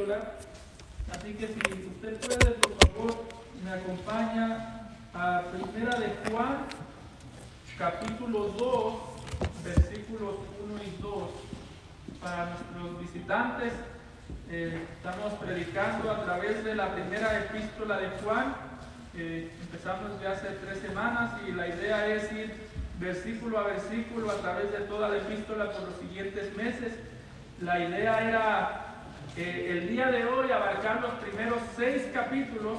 epístola. Así que si usted puede, por favor, me acompaña a Primera de Juan, capítulo 2, versículos 1 y 2. Para nuestros visitantes, estamos predicando a través de la primera epístola de Juan. Empezamos ya hace 3 semanas y la idea es ir versículo a versículo a través de toda la epístola por los siguientes meses. La idea era el día de hoy abarcar los primeros 6 versículos,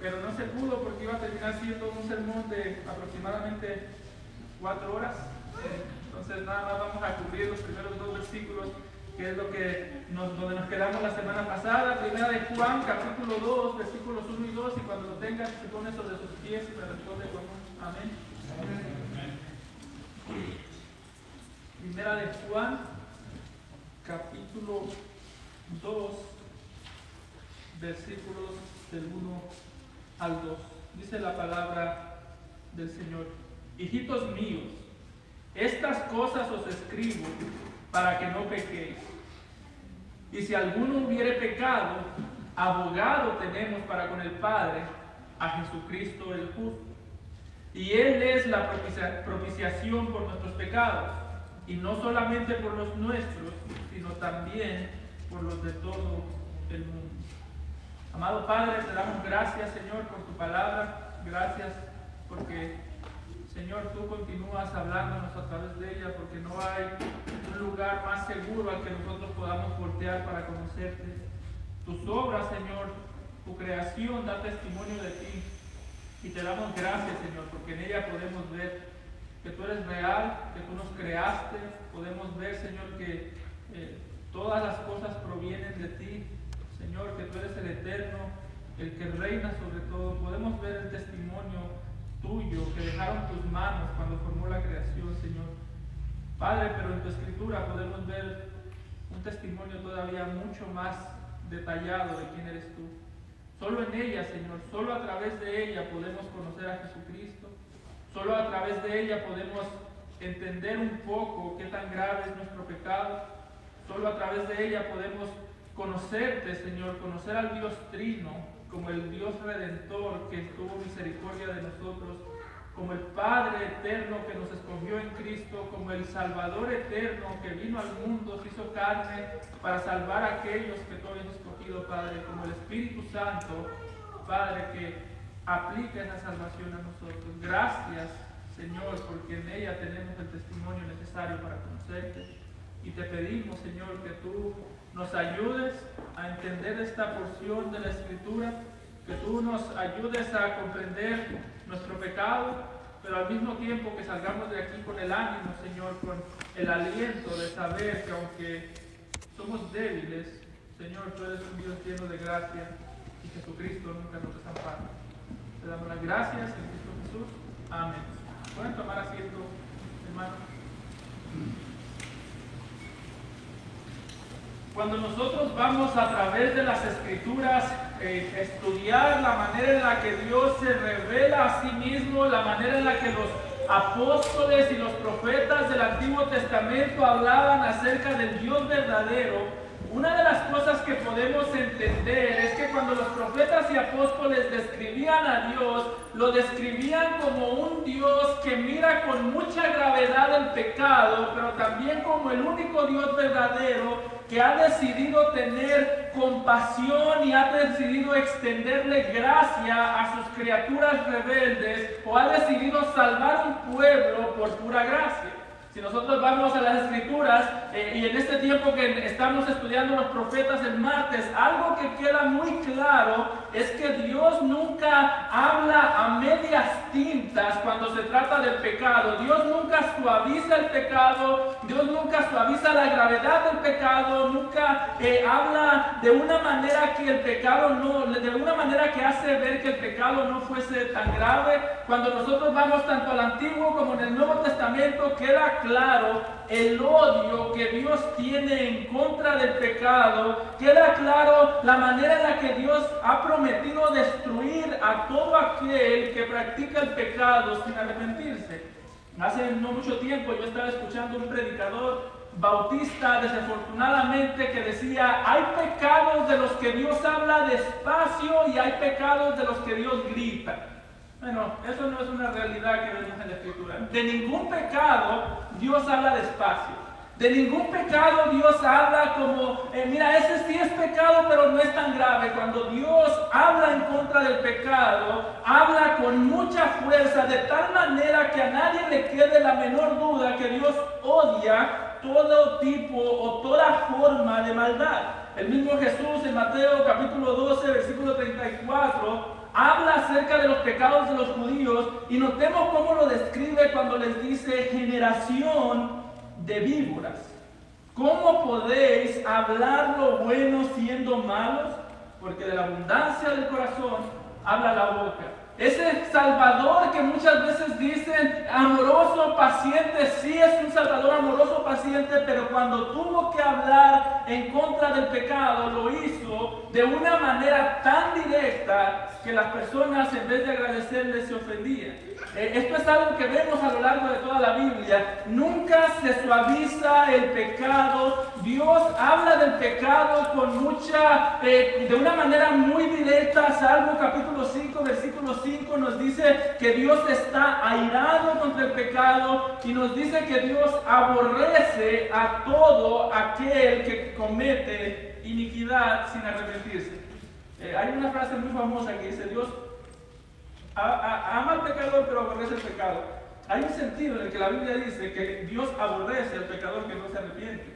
pero no se pudo porque iba a terminar siendo un sermón de aproximadamente 4 horas. Entonces nada más vamos a cubrir los primeros 2 versículos, que es donde nos quedamos la semana pasada. Primera de Juan, capítulo 2, versículos 1 y 2, y cuando lo tengan se pone sobre sus pies y me responde con un amén. Primera de Juan, capítulo 2, versículos del 1 al 2. Dice la palabra del Señor: hijitos míos, estas cosas os escribo para que no pequéis. Y si alguno hubiere pecado, abogado tenemos para con el Padre, a Jesucristo el justo. Y Él es la propiciación por nuestros pecados, y no solamente por los nuestros, sino también por los de todo el mundo. Amado Padre, te damos gracias, Señor, por tu palabra. Gracias porque, Señor, tú continúas hablándonos a través de ella, porque no hay un lugar más seguro al que nosotros podamos voltear para conocerte. Tus obras, Señor, tu creación da testimonio de ti. Y te damos gracias, Señor, porque en ella podemos ver que tú eres real, que tú nos creaste. Podemos ver, Señor, que todas las cosas provienen de ti. Señor, que tú eres el eterno, el que reina sobre todo. Podemos ver el testimonio tuyo que dejaron tus manos cuando formó la creación, Señor. Padre, pero en tu escritura podemos ver un testimonio todavía mucho más detallado de quién eres tú. Solo en ella, Señor, solo a través de ella podemos conocer a Jesucristo. Solo a través de ella podemos entender un poco qué tan grave es nuestro pecado. Solo a través de ella podemos conocerte, Señor, conocer al Dios Trino, como el Dios Redentor que tuvo misericordia de nosotros, como el Padre eterno que nos escogió en Cristo, como el Salvador eterno que vino al mundo, se hizo carne para salvar a aquellos que tú habías escogido, Padre, como el Espíritu Santo, Padre, que aplica esa salvación a nosotros. Gracias, Señor, porque en ella tenemos el testimonio necesario para conocerte. Y te pedimos, Señor, que tú nos ayudes a entender esta porción de la Escritura, que tú nos ayudes a comprender nuestro pecado, pero al mismo tiempo que salgamos de aquí con el ánimo, Señor, con el aliento de saber que aunque somos débiles, Señor, tú eres un Dios lleno de gracia y Jesucristo nunca nos desampara. Te damos las gracias en Cristo Jesús. Amén. ¿Pueden tomar asiento, hermanos? Cuando nosotros vamos a través de las Escrituras estudiar la manera en la que Dios se revela a sí mismo, la manera en la que los apóstoles y los profetas del Antiguo Testamento hablaban acerca del Dios verdadero, una de las cosas que podemos entender es que cuando los profetas y apóstoles describían a Dios, lo describían como un Dios que mira con mucha gravedad el pecado, pero también como el único Dios verdadero que ha decidido tener compasión y ha decidido extenderle gracia a sus criaturas rebeldes, o ha decidido salvar un pueblo por pura gracia. Si nosotros vamos a las Escrituras y en este tiempo que estamos estudiando los profetas el martes, algo que queda muy claro es que Dios nunca habla a medias tintas cuando se trata del pecado. Dios nunca suaviza el pecado, Dios nunca suaviza la gravedad del pecado, nunca habla de una manera que el pecado de una manera que hace ver que el pecado no fuese tan grave. Cuando nosotros vamos tanto al Antiguo como en el Nuevo Testamento, queda claro el odio que Dios tiene en contra del pecado, queda claro la manera en la que Dios ha prometido destruir a todo aquel que practica el pecado sin arrepentirse. Hace no mucho tiempo yo estaba escuchando un predicador Bautista, desafortunadamente, que decía: hay pecados de los que Dios habla despacio y hay pecados de los que Dios grita. Bueno, eso no es una realidad que vemos en la Escritura. De ningún pecado Dios habla despacio. De ningún pecado Dios habla como, mira, ese sí es pecado, pero no es tan grave. Cuando Dios habla en contra del pecado, habla con mucha fuerza, de tal manera que a nadie le quede la menor duda que Dios odia todo tipo o toda forma de maldad. El mismo Jesús en Mateo capítulo 12, versículo 34, habla acerca de los pecados de los judíos, y notemos cómo lo describe cuando les dice: generación de víboras, ¿cómo podéis hablar lo bueno siendo malos? Porque de la abundancia del corazón habla la boca. Ese Salvador que muchas veces dicen amoroso, paciente, sí es un Salvador amoroso, paciente, pero cuando tuvo que hablar en contra del pecado, lo hizo de una manera tan directa que las personas, en vez de agradecerle, se ofendían. Esto es algo que vemos a lo largo de toda la Biblia. Nunca se suaviza el pecado. Dios habla del pecado con de una manera muy directa. Salmo capítulo 5, versículo 5 nos dice que Dios está airado contra el pecado, y nos dice que Dios aborrece a todo aquel que comete iniquidad sin arrepentirse. Hay una frase muy famosa que dice: Dios ama al pecador, pero aborrece el pecado. Hay un sentido en el que la Biblia dice que Dios aborrece al pecador que no se arrepiente.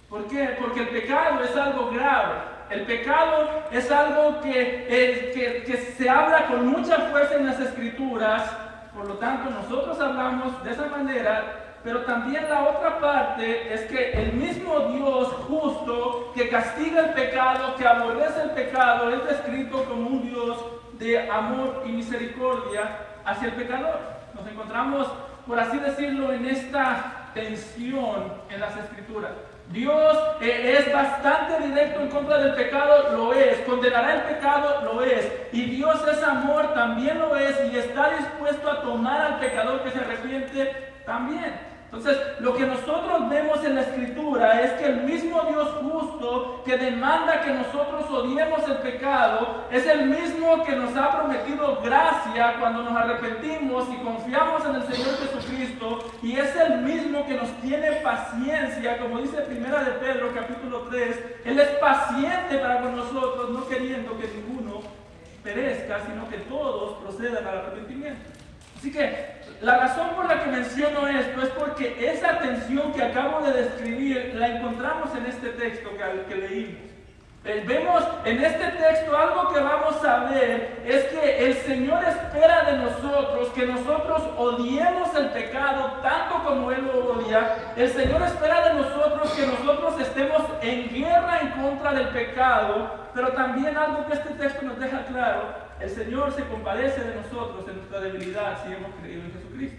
¿Por qué? Porque el pecado es algo grave. El pecado es algo que se habla con mucha fuerza en las Escrituras. Por lo tanto, nosotros hablamos de esa manera. Pero también la otra parte es que el mismo Dios justo, que castiga el pecado, que aborrece el pecado, es descrito como un Dios de amor y misericordia hacia el pecador. Nos encontramos, por así decirlo, en esta tensión en las Escrituras. Dios es bastante directo en contra del pecado, lo es. Condenará el pecado, lo es. Y Dios es amor, también lo es. Y está dispuesto a tomar al pecador que se arrepiente, también. Entonces, lo que nosotros vemos en la Escritura es que el mismo Dios justo que demanda que nosotros odiemos el pecado es el mismo que nos ha prometido gracia cuando nos arrepentimos y confiamos en el Señor Jesucristo, y es el mismo que nos tiene paciencia, como dice Primera de Pedro capítulo 3, Él es paciente para con nosotros, no queriendo que ninguno perezca, sino que todos procedan al arrepentimiento. Así que la razón por la que menciono esto es porque esa tensión que acabo de describir la encontramos en este texto que leímos. Vemos en este texto algo que vamos a ver, es que el Señor espera de nosotros que nosotros odiemos el pecado tanto como Él lo odia. El Señor espera de nosotros que nosotros estemos en guerra en contra del pecado, pero también algo que este texto nos deja claro: el Señor se compadece de nosotros en nuestra debilidad si hemos creído en Jesucristo.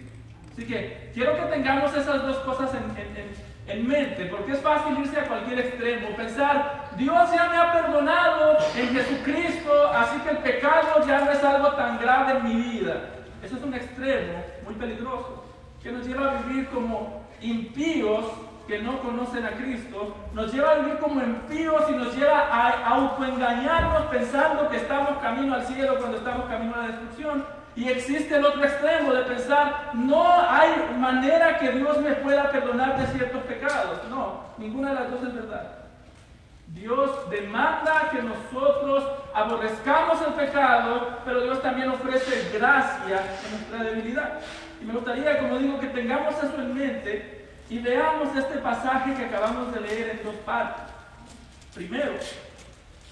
Así que quiero que tengamos esas dos cosas en mente, porque es fácil irse a cualquier extremo, pensar: Dios ya me ha perdonado en Jesucristo, así que el pecado ya no es algo tan grave en mi vida. Eso es un extremo muy peligroso, que nos lleva a vivir como impíos que no conocen a Cristo, nos lleva a vivir como impíos y nos lleva a autoengañarnos pensando que estamos camino al cielo cuando estamos camino a la destrucción. Y existe el otro extremo de pensar: no hay manera que Dios me pueda perdonar de ciertos pecados. No, ninguna de las dos es verdad. Dios demanda que nosotros aborrezcamos el pecado, pero Dios también ofrece gracia en nuestra debilidad. Y me gustaría, como digo, que tengamos eso en mente y veamos este pasaje que acabamos de leer en dos partes. Primero,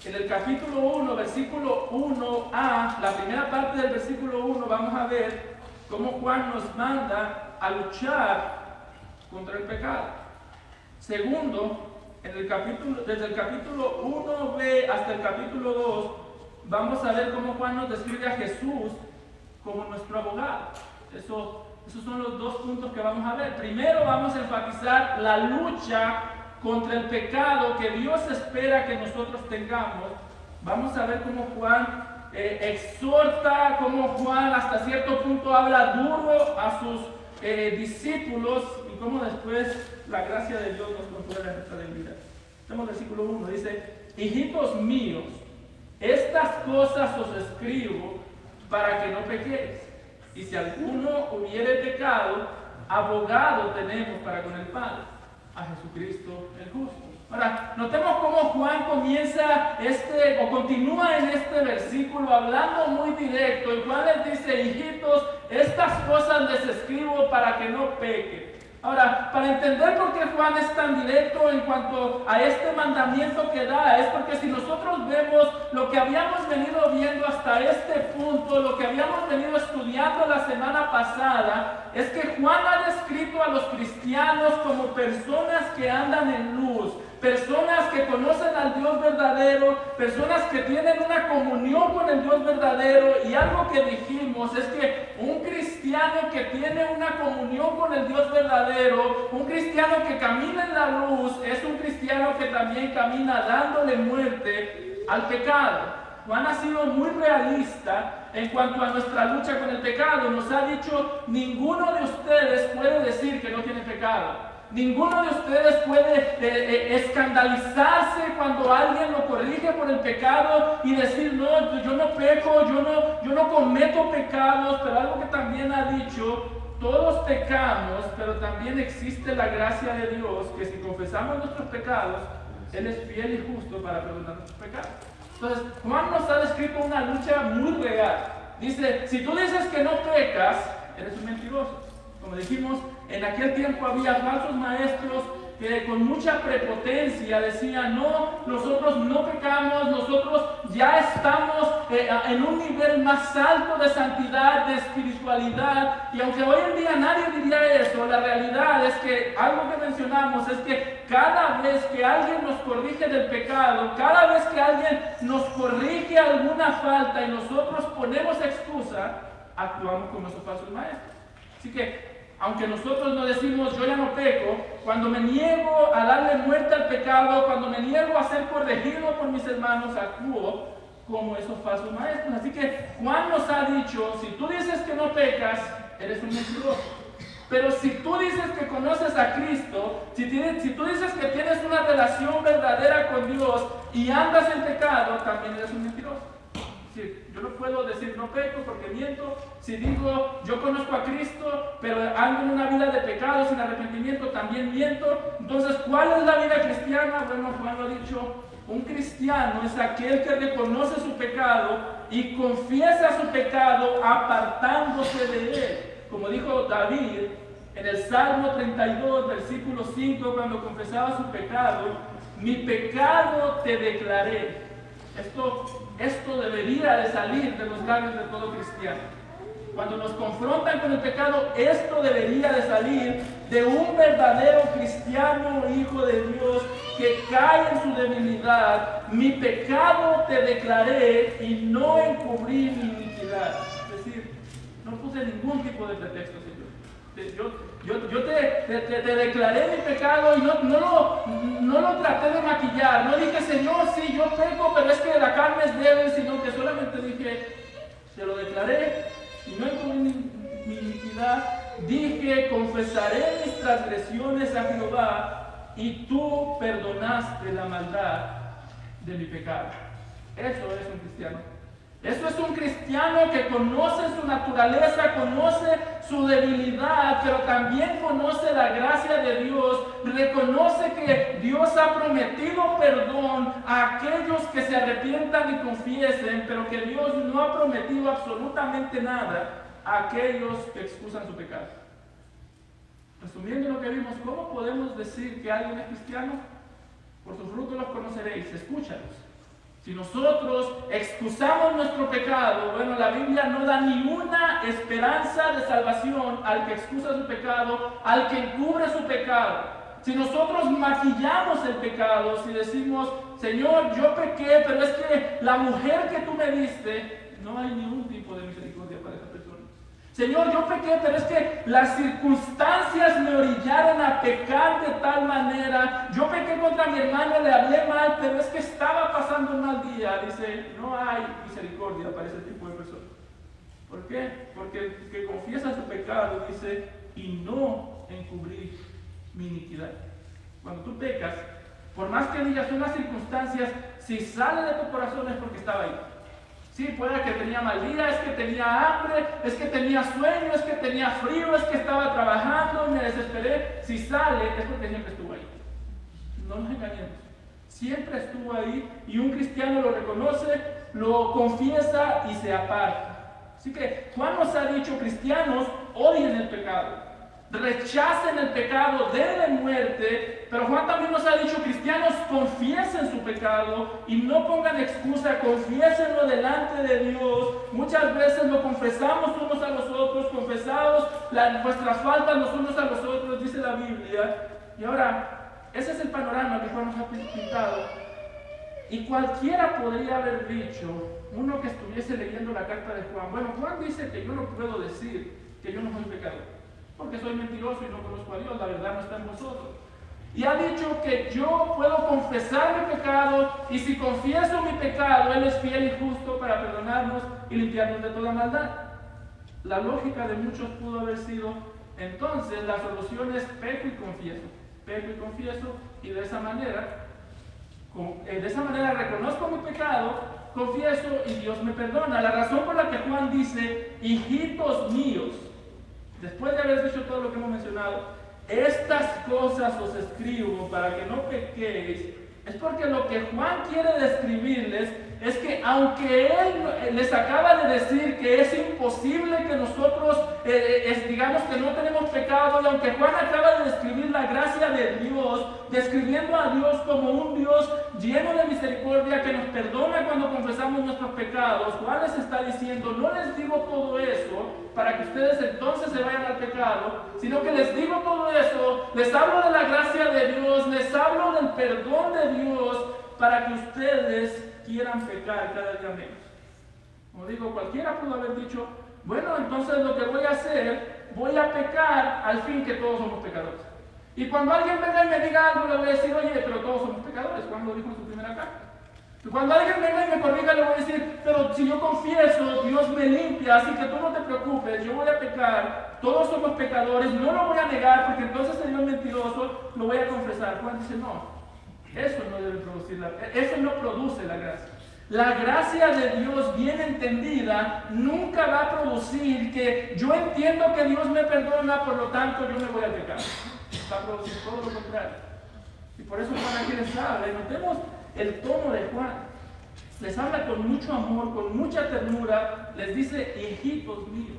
en el capítulo 1, versículo 1a, la primera parte del versículo 1, vamos a ver cómo Juan nos manda a luchar contra el pecado. Segundo, desde el capítulo 1b hasta el capítulo 2, vamos a ver cómo Juan nos describe a Jesús como nuestro abogado. Esos son los dos puntos que vamos a ver. Primero vamos a enfatizar la lucha contra el pecado que Dios espera que nosotros tengamos. Vamos a ver cómo Juan exhorta, cómo Juan hasta cierto punto habla duro a sus discípulos, cómo después la gracia de Dios nos consuela en nuestra debilidad. Tenemos el versículo 1, dice: hijitos míos, estas cosas os escribo para que no pequéis. Y si alguno hubiere pecado, abogado tenemos para con el Padre, a Jesucristo el justo. Ahora, notemos cómo Juan comienza o continúa en este versículo hablando muy directo. Y Juan les dice: hijitos, estas cosas les escribo para que no pequen. Ahora, para entender por qué Juan es tan directo en cuanto a este mandamiento que da, es porque si nosotros vemos lo que habíamos venido viendo hasta este punto, lo que habíamos venido estudiando la semana pasada, es que Juan ha descrito a los cristianos como personas que andan en luz, personas que conocen al Dios verdadero, personas que tienen una comunión con el Dios verdadero. Y algo que dijimos es que un cristiano que tiene una comunión con el Dios verdadero, un cristiano que camina en la luz, es un cristiano que también camina dándole muerte al pecado. Juan ha sido muy realista en cuanto a nuestra lucha con el pecado. Nos ha dicho: ninguno de ustedes puede decir que no tiene pecado. Ninguno de ustedes puede escandalizarse cuando alguien lo corrige por el pecado y decir: no, yo no peco, yo no cometo pecados. Pero algo que también ha dicho: todos pecamos, pero también existe la gracia de Dios, que si confesamos nuestros pecados, Él es fiel y justo para perdonar nuestros pecados. Entonces, Juan nos ha descrito una lucha muy real. Dice: si tú dices que no pecas, eres un mentiroso. Como dijimos, en aquel tiempo había falsos maestros que con mucha prepotencia decían: no, nosotros no pecamos, nosotros ya estamos en un nivel más alto de santidad, de espiritualidad. Y aunque hoy en día nadie diría eso, la realidad es que algo que mencionamos es que cada vez que alguien nos corrige del pecado, cada vez que alguien nos corrige alguna falta y nosotros ponemos excusa, actuamos como esos falsos maestros. Así que, aunque nosotros no decimos: yo ya no peco, cuando me niego a darle muerte al pecado, cuando me niego a ser corregido por mis hermanos, actúo como esos falsos maestros. Así que Juan nos ha dicho: si tú dices que no pecas, eres un mentiroso. Pero si tú dices que conoces a Cristo, si tú dices que tienes una relación verdadera con Dios y andas en pecado, también eres un mentiroso. Yo no puedo decir no peco porque miento. Si digo yo conozco a Cristo, pero ando en una vida de pecado sin arrepentimiento, también miento. Entonces, ¿cuál es la vida cristiana? Bueno, Juan lo ha dicho: un cristiano es aquel que reconoce su pecado y confiesa su pecado apartándose de él. Como dijo David en el Salmo 32, versículo 5, cuando confesaba su pecado: mi pecado te declaré. Esto debería de salir de los labios de todo cristiano. Cuando nos confrontan con el pecado, esto debería de salir de un verdadero cristiano, hijo de Dios, que cae en su debilidad. Mi pecado te declaré y no encubrí mi iniquidad. Es decir, no puse ningún tipo de pretexto, Señor. Yo te declaré mi pecado y no lo traté de maquillar. No dije: Señor, sí, yo peco, pero es que la carne es débil, sino que solamente dije: te lo declaré y no encubrí mi iniquidad. Dije: confesaré mis transgresiones a Jehová y tú perdonaste la maldad de mi pecado. Eso es un cristiano. Eso es un cristiano que conoce su naturaleza, conoce su debilidad, pero también conoce la gracia de Dios, reconoce que Dios ha prometido perdón a aquellos que se arrepientan y confiesen, pero que Dios no ha prometido absolutamente nada a aquellos que excusan su pecado. Resumiendo lo que vimos, ¿cómo podemos decir que alguien es cristiano? Por sus frutos los conoceréis, escúchalos. Si nosotros excusamos nuestro pecado, bueno, la Biblia no da ni una esperanza de salvación al que excusa su pecado, al que encubre su pecado. Si nosotros maquillamos el pecado, si decimos: Señor, yo pequé, pero es que la mujer que tú me diste, no hay ningún tipo de misericordia para esa persona. Señor, yo pequé, pero es que las circunstancias me orillaron a pecar de tal manera. Yo pequé contra mi hermano, le hablé mal, pero es que estaba pasando un mal día. Dice: no hay misericordia para ese tipo de personas. ¿Por qué? Porque el que confiesa su pecado, dice, y no encubrir mi iniquidad. Cuando tú pecas, por más que digas unas circunstancias, si sale de tu corazón es porque estaba ahí. Sí, puede que tenía mal día, es que tenía hambre, es que tenía sueño, es que tenía frío, es que estaba trabajando y me desesperé. Si sale es porque siempre estuvo ahí. No nos engañemos. Siempre estuvo ahí y un cristiano lo reconoce, lo confiesa y se aparta. Así que Juan nos ha dicho, cristianos, odien el pecado. Rechacen el pecado, denle muerte, pero Juan también nos ha dicho, cristianos, confiesen su pecado y no pongan excusa, confiésenlo delante de Dios. Muchas veces lo confesamos unos a los otros, confesamos nuestras faltas los unos a los otros, dice la Biblia. Y ahora, ese es el panorama que Juan nos ha pintado. Y cualquiera podría haber dicho, uno que estuviese leyendo la carta de Juan, bueno, Juan dice que yo no puedo decir que yo no soy pecador, porque soy mentiroso y no conozco a Dios, la verdad no está en vosotros. Y ha dicho que yo puedo confesar mi pecado, y si confieso mi pecado, Él es fiel y justo para perdonarnos y limpiarnos de toda maldad. La lógica de muchos pudo haber sido, entonces la solución es peco y confieso, y de esa manera reconozco mi pecado, confieso y Dios me perdona. La razón por la que Juan dice, hijitos míos, después de haber dicho todo lo que hemos mencionado, estas cosas os escribo para que no pequéis, es porque lo que Juan quiere describirles es que aunque él les acaba de decir que es imposible que nosotros digamos que no tenemos pecado, y aunque Juan acaba de describir la gracia de Dios, describiendo a Dios como un Dios lleno de misericordia que nos perdona cuando confesamos nuestros pecados, Juan les está diciendo, no les digo todo eso para que ustedes entonces se vayan al pecado, sino que les digo todo eso, les hablo de la gracia de Dios, les hablo del perdón de Dios, para que ustedes quieran pecar cada día menos. Como digo, cualquiera pudo haber dicho, bueno, entonces lo que voy a hacer, voy a pecar al fin que todos somos pecadores. Y cuando alguien venga y me diga algo, le voy a decir, oye, pero todos somos pecadores. Juan lo dijo en su primera carta. Y cuando alguien venga y me corrija, le voy a decir, pero si yo confieso, Dios me limpia, así que tú no te preocupes, yo voy a pecar, todos somos pecadores, no lo voy a negar, porque entonces sería un mentiroso, lo voy a confesar. Juan dice, no. Eso no debe producir eso no produce la gracia. La gracia de Dios bien entendida nunca va a producir que yo entiendo que Dios me perdona, por lo tanto yo me voy a pecar. Va a producir todo lo contrario. Y por eso Juan aquí les habla. Y notemos el tono de Juan. Les habla con mucho amor, con mucha ternura. Les dice, hijitos míos.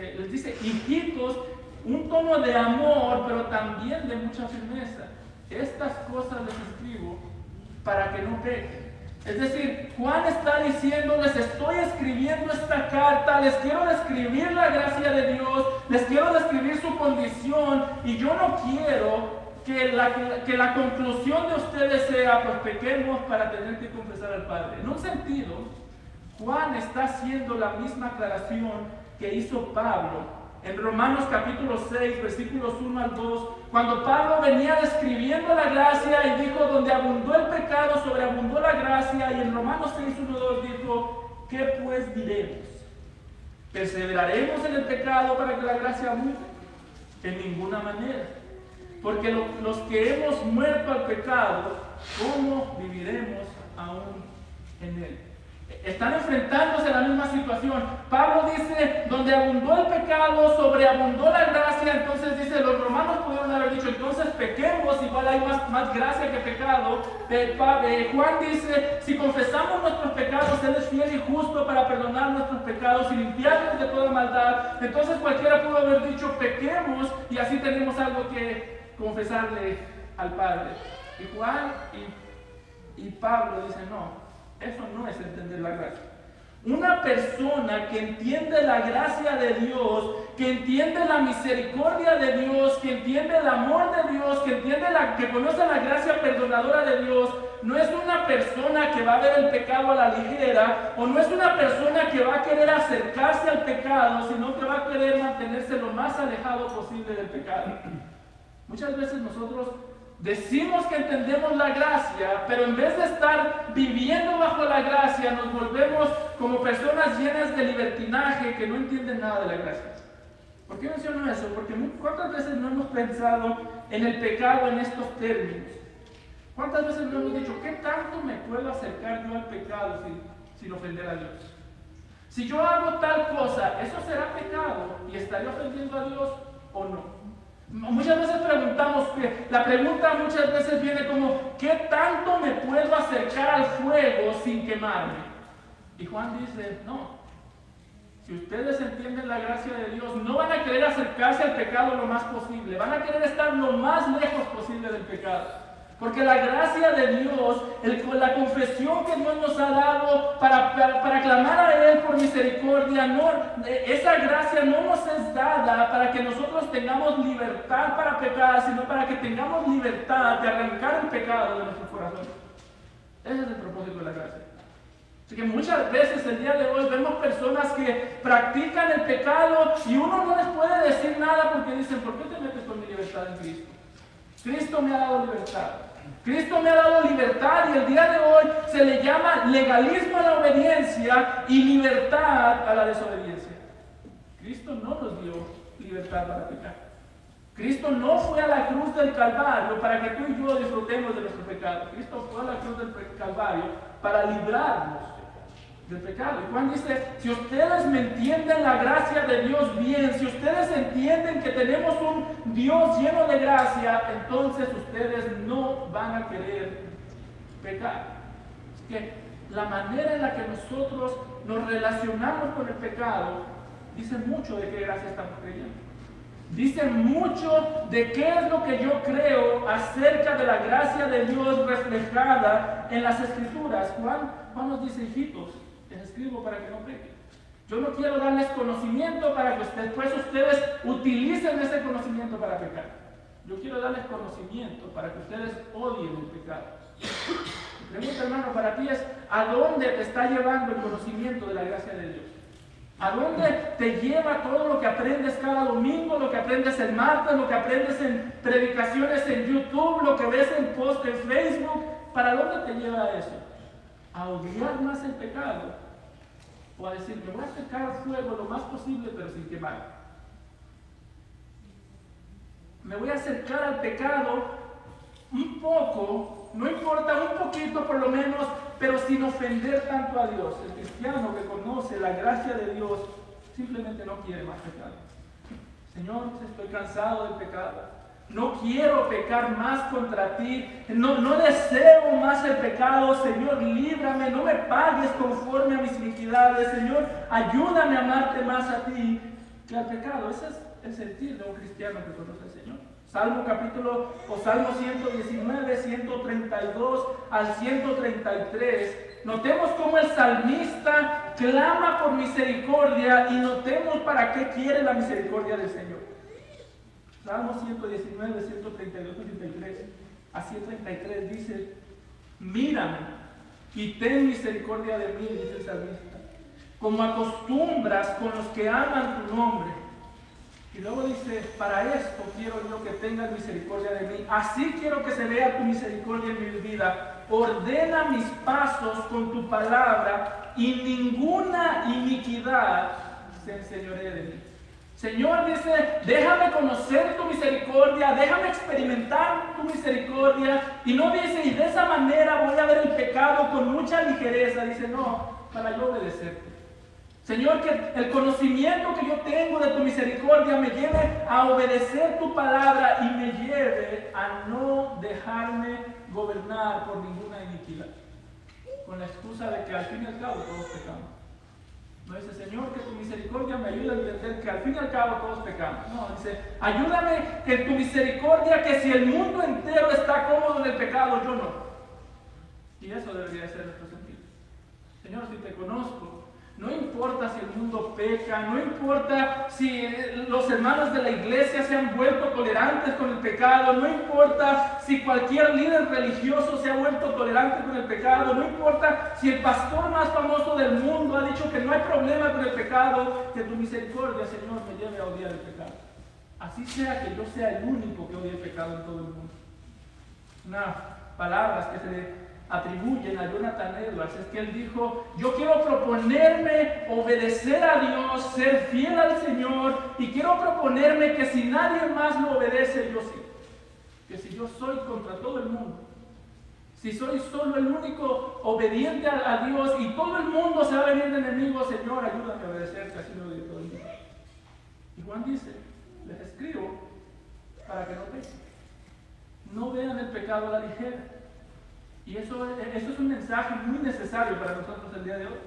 Les dice, hijitos, un tono de amor, pero también de mucha firmeza. Estas cosas les escribo para que no pequen. Es decir, Juan está diciendo, les estoy escribiendo esta carta, les quiero describir la gracia de Dios, les quiero describir su condición, y yo no quiero que la conclusión de ustedes sea, pues pequemos para tener que confesar al Padre. En un sentido, Juan está haciendo la misma aclaración que hizo Pablo en Romanos capítulo 6, versículos 1 al 2, cuando Pablo venía describiendo la gracia y dijo, donde abundó el pecado, sobreabundó la gracia, y en Romanos 6, 1 2 dijo, ¿qué pues diremos? ¿Perseveraremos en el pecado para que la gracia abunde? En ninguna manera. Porque los que hemos muerto al pecado, ¿cómo viviremos aún en él? Están enfrentándose a la misma situación. Pablo dice, donde abundó el pecado, sobreabundó la gracia. Entonces dice, los romanos pudieron haber dicho, entonces pequemos, igual hay más gracia que pecado. Juan dice, si confesamos nuestros pecados, Él es fiel y justo para perdonar nuestros pecados y limpiarnos de toda maldad. Entonces cualquiera pudo haber dicho, pequemos, y así tenemos algo que confesarle al Padre. Y Juan y Pablo dicen, no. Eso no es entender la gracia. Una persona que entiende la gracia de Dios, que entiende la misericordia de Dios, que entiende el amor de Dios, que conoce la gracia perdonadora de Dios, no es una persona que va a ver el pecado a la ligera, o no es una persona que va a querer acercarse al pecado, sino que va a querer mantenerse lo más alejado posible del pecado. Muchas veces nosotros decimos que entendemos la gracia, pero en vez de estar viviendo bajo la gracia, nos volvemos como personas llenas de libertinaje que no entienden nada de la gracia. ¿Por qué menciono eso? Porque ¿cuántas veces no hemos pensado en el pecado en estos términos? ¿Cuántas veces no hemos dicho, ¿qué tanto me puedo acercar yo al pecado sin ofender a Dios? Si yo hago tal cosa, ¿eso será pecado y estaré ofendiendo a Dios o no? Muchas veces preguntamos, la pregunta muchas veces viene como, ¿qué tanto me puedo acercar al fuego sin quemarme? Y Juan dice, no. Si ustedes entienden la gracia de Dios, no van a querer acercarse al pecado lo más posible, van a querer estar lo más lejos posible del pecado. Porque la gracia de Dios, la confesión que Dios nos ha dado para clamar a Él por misericordia, esa gracia no nos es dada para que nosotros tengamos libertad para pecar, sino para que tengamos libertad de arrancar el pecado de nuestro corazón. Ese es el propósito de la gracia. Así que muchas veces el día de hoy vemos personas que practican el pecado y uno no les puede decir nada porque dicen, ¿por qué te metes con mi libertad en Cristo? Cristo me ha dado libertad. Cristo me ha dado libertad y el día de hoy se le llama legalismo a la obediencia y libertad a la desobediencia. Cristo no nos dio libertad para pecar. Cristo no fue a la cruz del Calvario para que tú y yo disfrutemos de nuestro pecado. Cristo fue a la cruz del Calvario para librarnos del pecado. Y Juan dice, si ustedes me entienden la gracia de Dios bien, si ustedes entienden que tenemos un Dios lleno de gracia, entonces ustedes no van a querer pecar. Es que la manera en la que nosotros nos relacionamos con el pecado dice mucho de qué gracia estamos creyendo. Dice mucho de qué es lo que yo creo acerca de la gracia de Dios reflejada en las Escrituras. Juan nos dice, hijitos, les escribo para que no pequen. Yo no quiero darles conocimiento para que después ustedes utilicen ese conocimiento para pecar. Yo quiero darles conocimiento para que ustedes odien el pecado. Mi pregunta, hermano, para ti es, ¿a dónde te está llevando el conocimiento de la gracia de Dios? ¿A dónde te lleva todo lo que aprendes cada domingo, lo que aprendes el martes, lo que aprendes en predicaciones en YouTube, lo que ves en posts en Facebook? ¿Para dónde te lleva eso? ¿A odiar más el pecado? ¿O a decir, me voy a acercar al fuego lo más posible pero sin quemar? Me voy a acercar al pecado un poco, no importa, un poquito por lo menos, pero sin ofender tanto a Dios. El cristiano que conoce la gracia de Dios simplemente no quiere más pecado. Señor, estoy cansado del pecado. No quiero pecar más contra ti. No deseo más el pecado. Señor, líbrame. No me pagues conforme a mis iniquidades. Señor, ayúdame a amarte más a ti que al pecado. Ese es el sentir de un cristiano que conoce al Señor. Salmo 119, 132 al 133. Notemos cómo el salmista clama por misericordia y notemos para qué quiere la misericordia del Señor. Salmo 119, 132 a 133 dice, mírame y ten misericordia de mí, dice el salmista, como acostumbras con los que aman tu nombre. Y luego dice, para esto quiero yo que tengas misericordia de mí. Así quiero que se vea tu misericordia en mi vida. Ordena mis pasos con tu palabra y ninguna iniquidad se enseñoree de mí. Señor, dice, déjame conocer tu misericordia, déjame experimentar tu misericordia. Y no dice, y de esa manera voy a ver el pecado con mucha ligereza. Dice, no, para yo obedecerte. Señor, que el conocimiento que yo tengo de tu misericordia me lleve a obedecer tu palabra y me lleve a no dejarme gobernar por ninguna iniquidad. Con la excusa de que al fin y al cabo todos pecamos. No dice, Señor, que tu misericordia me ayude a entender que al fin y al cabo todos pecamos. No, dice, ayúdame que tu misericordia, que si el mundo entero está cómodo en el pecado, yo no. Y eso debería ser nuestro sentido. Señor, si te conozco, no importa si el mundo peca, no importa si los hermanos de la iglesia se han vuelto tolerantes con el pecado, no importa si cualquier líder religioso se ha vuelto tolerante con el pecado, no importa si el pastor más famoso del mundo ha dicho que no hay problema con el pecado, que tu misericordia, Señor, me lleve a odiar el pecado. Así sea que yo sea el único que odie el pecado en todo el mundo. Unas palabras que se atribuyen a Jonathan Edwards es que él dijo: yo quiero proponerme obedecer a Dios, ser fiel al Señor, y quiero proponerme que si nadie más lo obedece, yo sí. Que si yo soy contra todo el mundo, si soy solo el único obediente a Dios y todo el mundo se va a venir de enemigo, Señor, ayúdame a obedecer, que así lo dice todo el mundo. Y Juan dice: les escribo para que no pequen. No vean el pecado a la ligera. Y eso es un mensaje muy necesario para nosotros el día de hoy.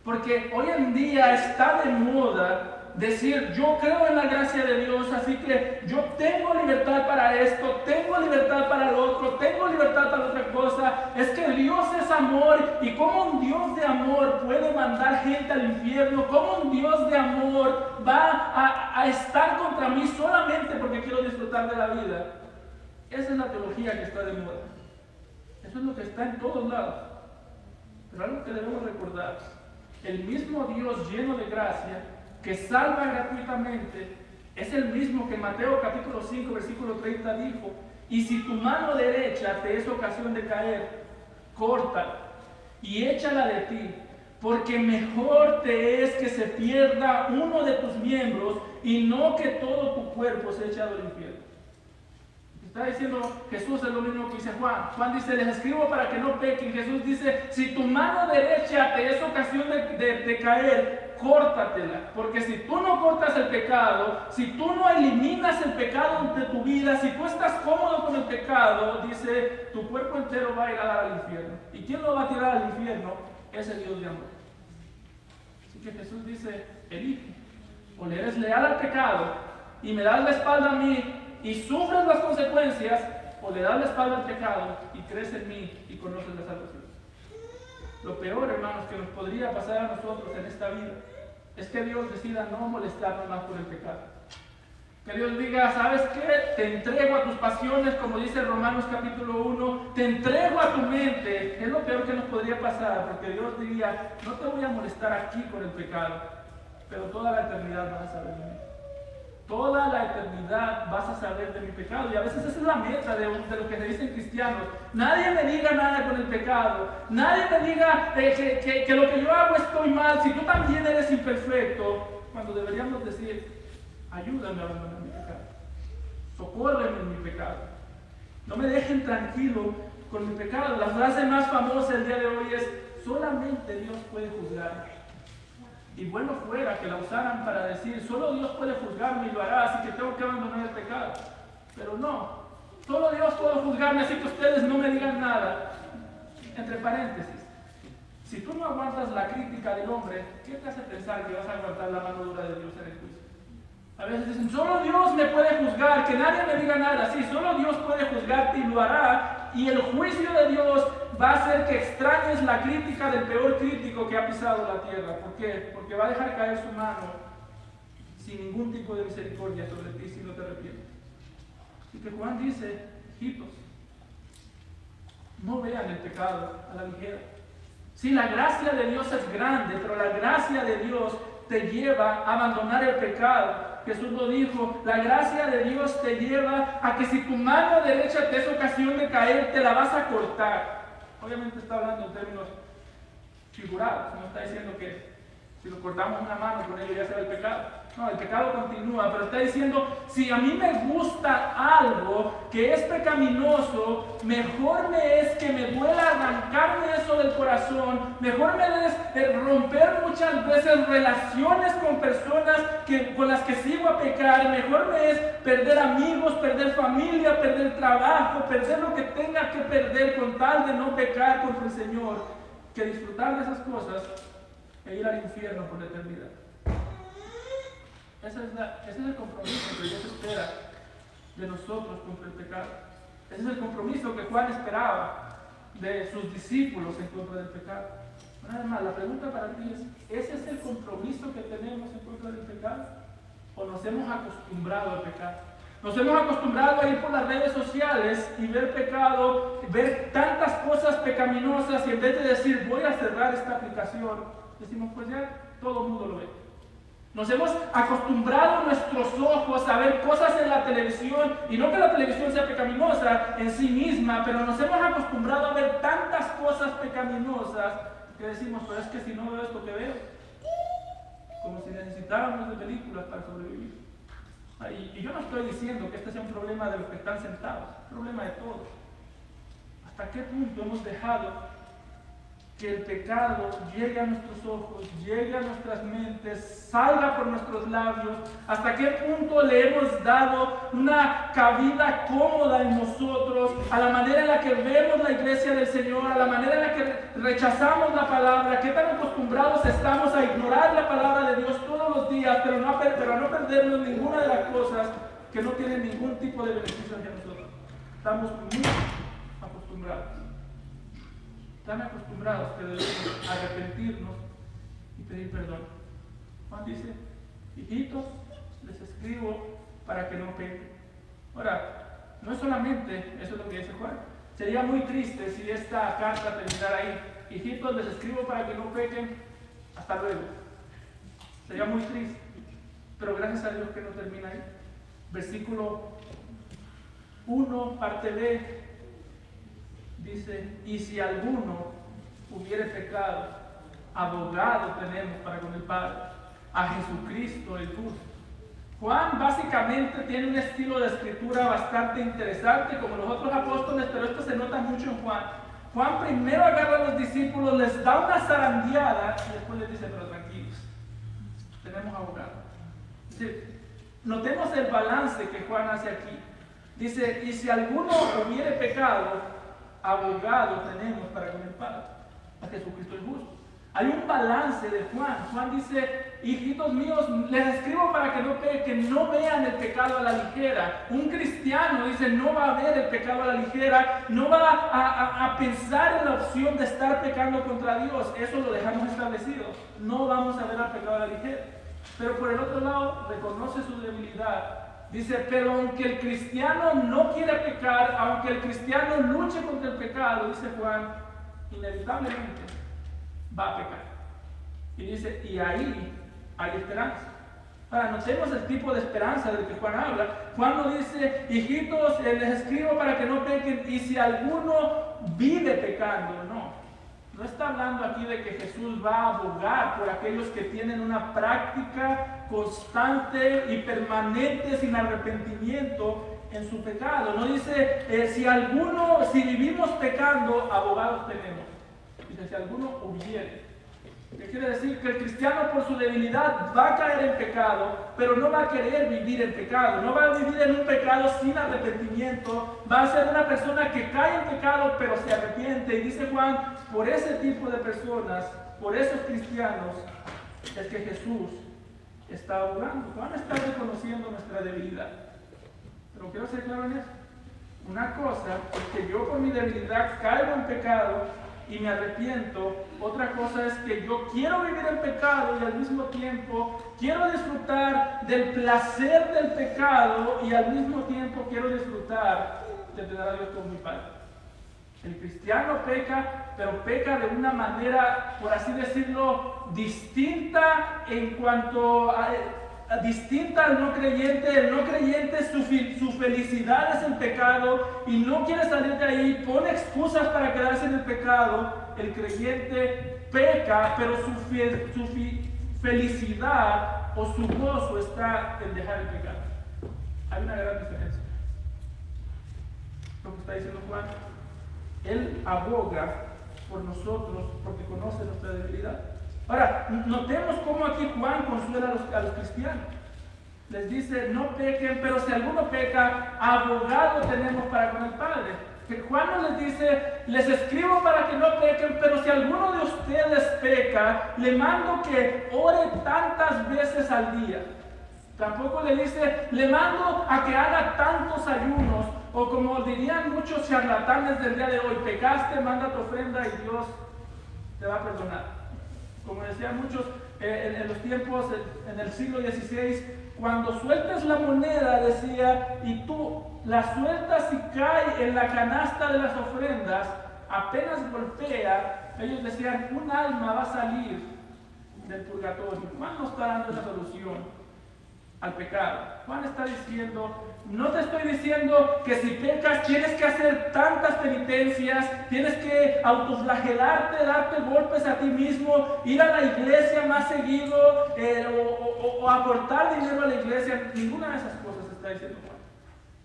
Porque hoy en día está de moda decir: yo creo en la gracia de Dios, así que yo tengo libertad para esto, tengo libertad para lo otro, tengo libertad para otra cosa. Es que Dios es amor, y cómo un Dios de amor puede mandar gente al infierno, cómo un Dios de amor va a estar contra mí solamente porque quiero disfrutar de la vida. Esa es la teología que está de moda. Eso es lo que está en todos lados. Pero algo que debemos recordar: el mismo Dios lleno de gracia, que salva gratuitamente, es el mismo que en Mateo capítulo 5, versículo 30 dijo: y si tu mano derecha te es ocasión de caer, córtala y échala de ti, porque mejor te es que se pierda uno de tus miembros y no que todo tu cuerpo sea echado al infierno. Está diciendo Jesús, es lo mismo que dice Juan. Juan dice: les escribo para que no pequen. Jesús dice: si tu mano derecha te es ocasión de caer, córtatela. Porque si tú no cortas el pecado, si tú no eliminas el pecado de tu vida, si tú estás cómodo con el pecado, dice, tu cuerpo entero va a ir a dar al infierno. ¿Y quién lo va a tirar al infierno? Ese Dios de amor. Así que Jesús dice: elige, o le eres leal al pecado y me das la espalda a mí y sufres las consecuencias, o le das la espalda al pecado y crees en mí y conoces la salvación. Lo peor, hermanos, que nos podría pasar a nosotros en esta vida es que Dios decida no molestarnos más por el pecado. Que Dios diga: ¿sabes qué? Te entrego a tus pasiones, como dice Romanos capítulo 1, te entrego a tu mente. Es lo peor que nos podría pasar, porque Dios diría: no te voy a molestar aquí con el pecado, pero toda la eternidad vas a saber de mí. Toda la eternidad vas a saber de mi pecado. Y a veces esa es la meta de lo que se dicen cristianos: nadie me diga nada con el pecado, nadie me diga que lo que yo hago estoy mal, si tú también eres imperfecto. Cuando deberíamos decir: ayúdame a abandonar mi pecado, socórreme en mi pecado, no me dejen tranquilo con mi pecado. La frase más famosa el día de hoy es: solamente Dios puede juzgarme. Y bueno fuera que la usaran para decir: solo Dios puede juzgarme y lo hará, así que tengo que abandonar el pecado. Pero no, solo Dios puede juzgarme, así que ustedes no me digan nada. Entre paréntesis, si tú no aguantas la crítica del hombre, ¿qué te hace pensar que vas a aguantar la mano dura de Dios en el juicio? A veces dicen: solo Dios me puede juzgar, que nadie me diga nada. Sí, solo Dios puede juzgarte y lo hará, y el juicio de Dios va a hacer que extrañes la crítica del peor crítico que ha pisado la tierra. ¿Por qué? Porque va a dejar caer su mano sin ningún tipo de misericordia sobre ti si no te arrepientes. Así que Juan dice: hijitos, no vean el pecado a la ligera. Sí, la gracia de Dios es grande, pero la gracia de Dios te lleva a abandonar el pecado. Jesús lo dijo: la gracia de Dios te lleva a que si tu mano derecha te es ocasión de caer, te la vas a cortar. Obviamente está hablando en términos figurados, no está diciendo que si nos cortamos una mano con ello ya será el pecado. No, el pecado continúa, pero está diciendo: si a mí me gusta algo que es pecaminoso, mejor me es que me duela arrancarme eso del corazón, mejor me es romper muchas veces relaciones con personas con las que sigo a pecar, mejor me es perder amigos, perder familia, perder trabajo, perder lo que tenga que perder con tal de no pecar contra el Señor, que disfrutar de esas cosas e ir al infierno por la eternidad. Ese es el compromiso que Dios espera de nosotros contra el pecado. Ese es el compromiso que Juan esperaba de sus discípulos en contra del pecado. Una vez más, la pregunta para ti es: ¿ese es el compromiso que tenemos en contra del pecado? ¿O nos hemos acostumbrado al pecado? Nos hemos acostumbrado a ir por las redes sociales y ver pecado, ver tantas cosas pecaminosas, y en vez de decir: voy a cerrar esta aplicación, decimos: pues ya todo el mundo lo ve. Nos hemos acostumbrado nuestros ojos a ver cosas en la televisión, y no que la televisión sea pecaminosa en sí misma, pero nos hemos acostumbrado a ver tantas cosas pecaminosas que decimos, pero es que si no veo esto que veo, como si necesitáramos de películas para sobrevivir. Y yo no estoy diciendo que este sea un problema de los que están sentados, es un problema de todos. ¿Hasta qué punto hemos dejado que el pecado llegue a nuestros ojos, llegue a nuestras mentes, salga por nuestros labios? ¿Hasta qué punto le hemos dado una cabida cómoda en nosotros a la manera en la que vemos la iglesia del Señor, a la manera en la que rechazamos la palabra? ¿Qué tan acostumbrados estamos a ignorar la palabra de Dios todos los días, pero a no perdernos ninguna de las cosas que no tienen ningún tipo de beneficio hacia nosotros? Estamos muy acostumbrados. Tan acostumbrados que debemos arrepentirnos y pedir perdón. Juan dice, hijitos, les escribo para que no pequen. Ahora, no es solamente eso lo que dice Juan. Sería muy triste si esta carta terminara ahí. Hijitos, les escribo para que no pequen, hasta luego. Sería muy triste. Pero gracias a Dios que no termina ahí. Versículo 1, parte B. Dice, y si alguno hubiere pecado, abogado tenemos para con el Padre, a Jesucristo el justo. Juan básicamente tiene un estilo de escritura bastante interesante, como los otros apóstoles, pero esto se nota mucho en Juan. Juan primero agarra a los discípulos, les da una zarandeada y después les dice, pero tranquilos, tenemos abogado. Es decir, notemos el balance que Juan hace aquí. Dice, y si alguno hubiere pecado, abogado tenemos para con el Padre, a Jesucristo el justo. Hay un balance de Juan. Juan dice, hijitos míos, les escribo para que no pequen, no vean el pecado a la ligera. Un cristiano, dice, no va a ver el pecado a la ligera, no va a pensar en la opción de estar pecando contra Dios. Eso lo dejamos establecido. No vamos a ver el pecado a la ligera. Pero por el otro lado, reconoce su debilidad. Dice, pero aunque el cristiano no quiere pecar, aunque el cristiano luche contra el pecado, dice Juan, inevitablemente va a pecar. Y dice, y ahí hay esperanza. Ahora, notemos el tipo de esperanza del que Juan habla. Juan no dice, hijitos, les escribo para que no pequen, y si alguno vive pecando, no. No está hablando aquí de que Jesús va a abogar por aquellos que tienen una práctica constante y permanente sin arrepentimiento en su pecado. No dice, si vivimos pecando, abogados tenemos. Dice, si alguno hubiere. ¿Qué quiere decir? Que el cristiano por su debilidad va a caer en pecado, pero no va a querer vivir en pecado. No va a vivir en un pecado sin arrepentimiento. Va a ser una persona que cae en pecado, pero se arrepiente. Y dice Juan, por ese tipo de personas, por esos cristianos, es que Jesús está abogando. Juan está reconociendo nuestra debilidad. Pero quiero ser claro en eso. Una cosa es que yo por mi debilidad caigo en pecado y me arrepiento. Otra cosa es que yo quiero vivir el pecado y al mismo tiempo quiero disfrutar del placer del pecado y al mismo tiempo quiero disfrutar de tener a Dios como mi Padre. El cristiano peca, pero peca de una manera, por así decirlo, distinta en cuanto a distinta al no creyente. El no creyente, su felicidad es el pecado y no quiere salir de ahí, pone excusas para quedarse en el pecado. El creyente peca, pero su felicidad o su gozo está en dejar el pecado. Hay una gran diferencia. Lo que está diciendo Juan, él aboga por nosotros porque conoce nuestra debilidad. Ahora, notemos cómo aquí Juan consuela a los cristianos. Les dice, no pequen, pero si alguno peca, abogado tenemos para con el Padre. Que Juan no les dice, les escribo para que no pequen, pero si alguno de ustedes peca, le mando que ore tantas veces al día. Tampoco le dice, le mando a que haga tantos ayunos, o como dirían muchos charlatanes del día de hoy, pecaste, manda tu ofrenda y Dios te va a perdonar. Como decían muchos en los tiempos, en el siglo XVI, cuando sueltes la moneda, decía, y tú la sueltas y cae en la canasta de las ofrendas, apenas golpea, ellos decían, un alma va a salir del purgatorio. Juan no está dando esa solución al pecado. Juan está diciendo, no te estoy diciendo que si pecas tienes que hacer tantas penitencias, tienes que autoflagelarte, darte golpes a ti mismo, ir a la iglesia más seguido o aportar dinero a la iglesia. Ninguna de esas cosas está diciendo Juan.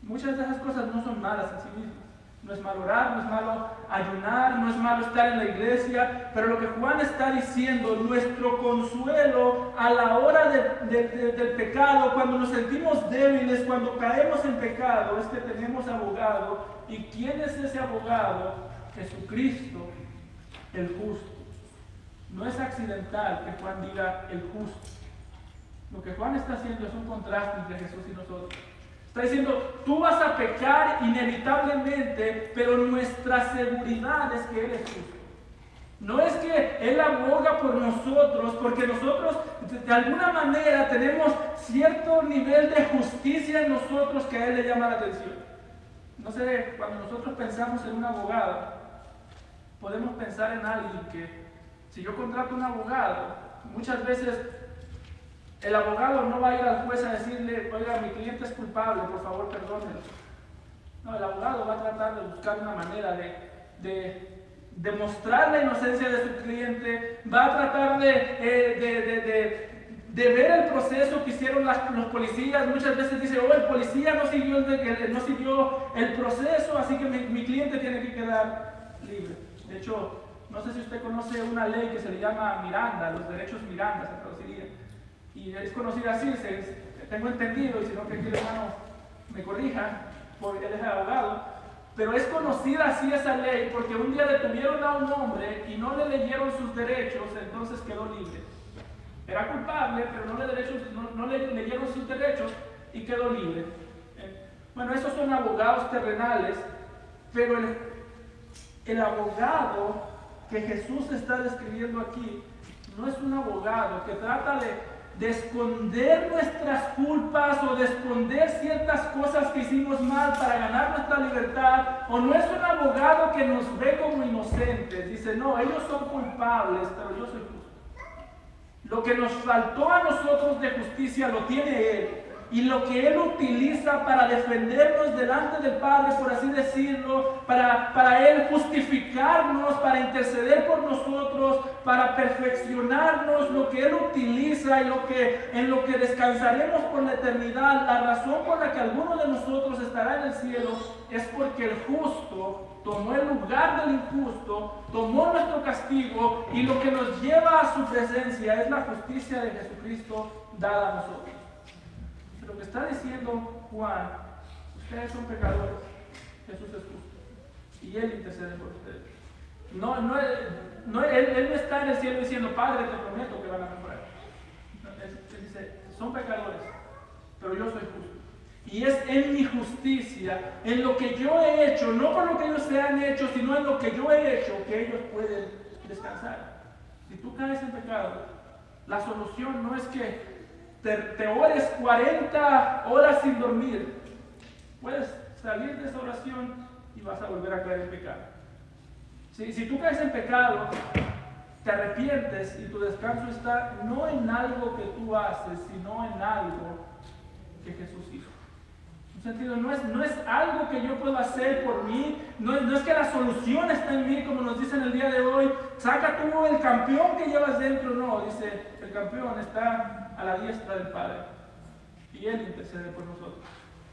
Muchas de esas cosas no son malas en sí mismas. No es malo orar, no es malo ayunar, no es malo estar en la iglesia, pero lo que Juan está diciendo, nuestro consuelo a la hora del pecado, cuando nos sentimos débiles, cuando caemos en pecado, es que tenemos abogado. ¿Y quién es ese abogado? Jesucristo, el justo. No es accidental que Juan diga el justo. Lo que Juan está haciendo es un contraste entre Jesús y nosotros. Está diciendo, tú vas a pecar inevitablemente, pero nuestra seguridad es que Él es justo. No es que Él aboga por nosotros, porque nosotros de alguna manera tenemos cierto nivel de justicia en nosotros que a Él le llama la atención. No sé, cuando nosotros pensamos en un abogado, podemos pensar en alguien que, si yo contrato un abogado, muchas veces el abogado no va a ir al juez a decirle, oiga, mi cliente es culpable, por favor, perdónelo. No, el abogado va a tratar de buscar una manera de demostrar la inocencia de su cliente, va a tratar de ver el proceso que hicieron los policías. Muchas veces dice, el policía no siguió el proceso, así que mi cliente tiene que quedar libre. De hecho, no sé si usted conoce una ley que se le llama Miranda, los derechos Miranda se traduciría. Y es conocida así, tengo entendido, y si no que aquí el hermano me corrija, porque él es abogado, pero es conocida así esa ley porque un día detuvieron a un hombre y no le leyeron sus derechos, entonces quedó libre. Era culpable, pero no le leyeron sus derechos y quedó libre. Bueno, esos son abogados terrenales, pero el abogado que Jesús está describiendo aquí no es un abogado que trata de esconder nuestras culpas o de esconder ciertas cosas que hicimos mal para ganar nuestra libertad, o no es un abogado que nos ve como inocentes. Dice, no, ellos son culpables, pero yo soy justo. Lo que nos faltó a nosotros de justicia lo tiene Él, y lo que Él utiliza para defendernos delante del Padre, por así decirlo, para Él justificarnos, para interceder por nosotros, para perfeccionarnos, lo que Él utiliza y en lo que descansaremos por la eternidad, la razón por la que alguno de nosotros estará en el cielo, es porque el justo tomó el lugar del injusto, tomó nuestro castigo, y lo que nos lleva a su presencia es la justicia de Jesucristo dada a nosotros. Lo que está diciendo Juan, ustedes son pecadores, Jesús es justo y Él intercede por ustedes. Él no está en el cielo diciendo, Padre, te prometo que van a mejorar. Él dice, son pecadores, pero yo soy justo. Y es en mi justicia, en lo que yo he hecho, no por lo que ellos se han hecho, sino en lo que yo he hecho, que ellos pueden descansar. Si tú caes en pecado, la solución no es que te ores 40 horas sin dormir. Puedes salir de esa oración y vas a volver a caer en pecado. Si tú caes en pecado, te arrepientes y tu descanso está no en algo que tú haces, sino en algo que Jesús hizo. En sentido, no es algo que yo puedo hacer por mí, no es que la solución está en mí, como nos dicen el día de hoy, saca tú el campeón que llevas dentro. No, dice, el campeón está a la diestra del Padre y Él intercede por nosotros.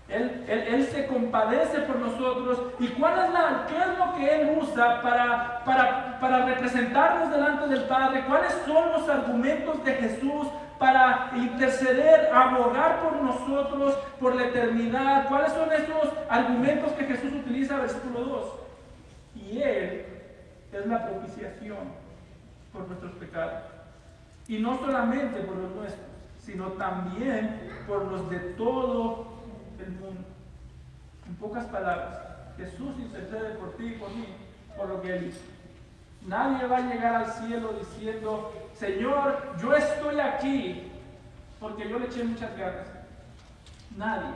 Él se compadece por nosotros. ¿Y qué es lo que Él usa para representarnos delante del Padre? ¿Cuáles son los argumentos de Jesús para interceder, abogar por nosotros, por la eternidad? ¿Cuáles son esos argumentos que Jesús utiliza? Versículo 2. Y Él es la propiciación por nuestros pecados. Y no solamente por los nuestros, sino también por los de todo el mundo. En pocas palabras, Jesús intercede por ti y por mí, por lo que Él hizo. Nadie va a llegar al cielo diciendo, Señor, yo estoy aquí porque yo le eché muchas ganas. Nadie.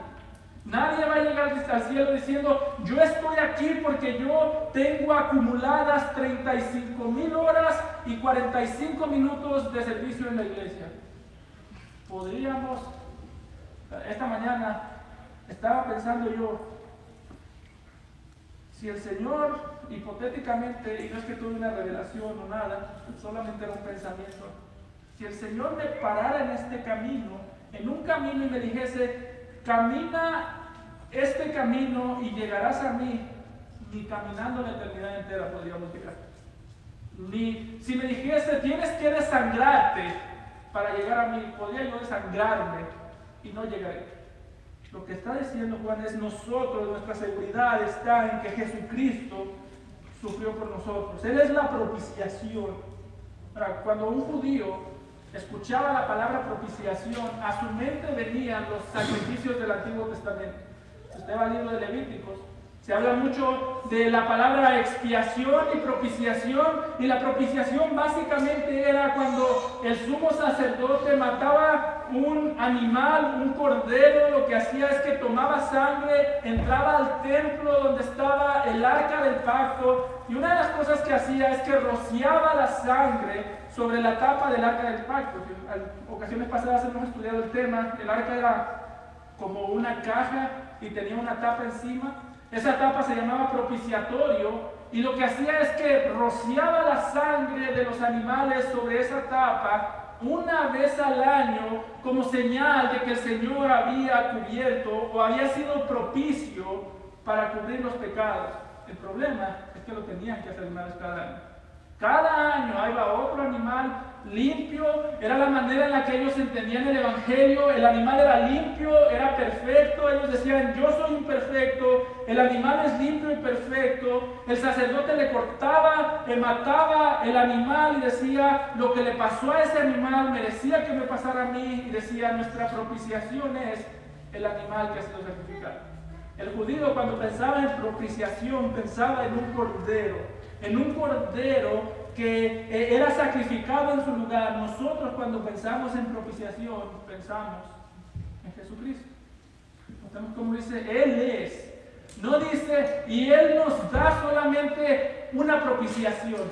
Nadie va a llegar al cielo diciendo, yo estoy aquí porque yo tengo acumuladas 35,000 horas y 45 minutos de servicio en la iglesia. Podríamos, esta mañana estaba pensando yo, si el Señor, hipotéticamente, y no es que tuve una revelación o nada, solamente era un pensamiento, si el Señor me parara en este camino, en un camino y me dijese, camina este camino y llegarás a mí, ni caminando la eternidad entera podríamos llegar. Ni si me dijese, tienes que desangrarte para llegar a mí, podría yo desangrarme y no llegaré. Lo que está diciendo Juan es nosotros, nuestra seguridad está en que Jesucristo sufrió por nosotros. Él es la propiciación. Ahora, cuando un judío escuchaba la palabra propiciación, a su mente venían los sacrificios del Antiguo Testamento. Usted va al libro de Levíticos, se habla mucho de la palabra expiación y propiciación, y la propiciación básicamente era cuando el sumo sacerdote mataba un animal, un cordero. Lo que hacía es que tomaba sangre, entraba al templo donde estaba el arca del pacto, y una de las cosas que hacía es que rociaba la sangre sobre la tapa del arca del pacto. En ocasiones pasadas hemos estudiado el tema. El arca era como una caja y tenía una tapa encima. Esa tapa se llamaba propiciatorio, y lo que hacía es que rociaba la sangre de los animales sobre esa tapa una vez al año, como señal de que el Señor había cubierto o había sido propicio para cubrir los pecados. El problema es que lo tenían que hacer una vez cada año. Cada año iba otro animal limpio. Era la manera en la que ellos entendían el Evangelio. El animal era limpio, era perfecto. Ellos decían, yo soy imperfecto, el animal es limpio y perfecto. El sacerdote le cortaba, le mataba el animal y decía, lo que le pasó a ese animal merecía que me pasara a mí. Y decía, nuestra propiciación es el animal que ha sido sacrificado. El judío, cuando pensaba en propiciación, pensaba en un cordero que era sacrificado en su lugar. Nosotros, cuando pensamos en propiciación, pensamos en Jesucristo. Notamos como dice, Él es. No dice, y Él nos da solamente una propiciación.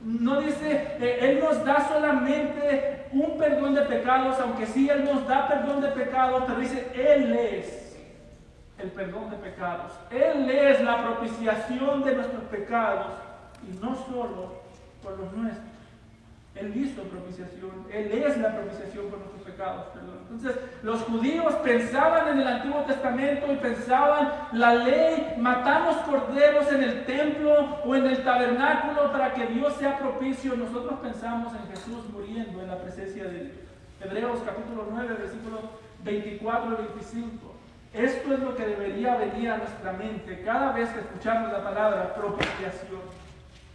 No dice, Él nos da solamente un perdón de pecados, aunque sí Él nos da perdón de pecados, pero dice, Él es el perdón de pecados. Él es la propiciación de nuestros pecados, y no solo por los nuestros. Él hizo propiciación, Él es la propiciación por nuestros pecados, perdón. Entonces, los judíos pensaban en el Antiguo Testamento y pensaban la ley, matamos corderos en el templo o en el tabernáculo para que Dios sea propicio. Nosotros pensamos en Jesús muriendo en la presencia de Dios. Hebreos capítulo 9, versículos 24 y 25. Esto es lo que debería venir a nuestra mente cada vez que escuchamos la palabra propiciación.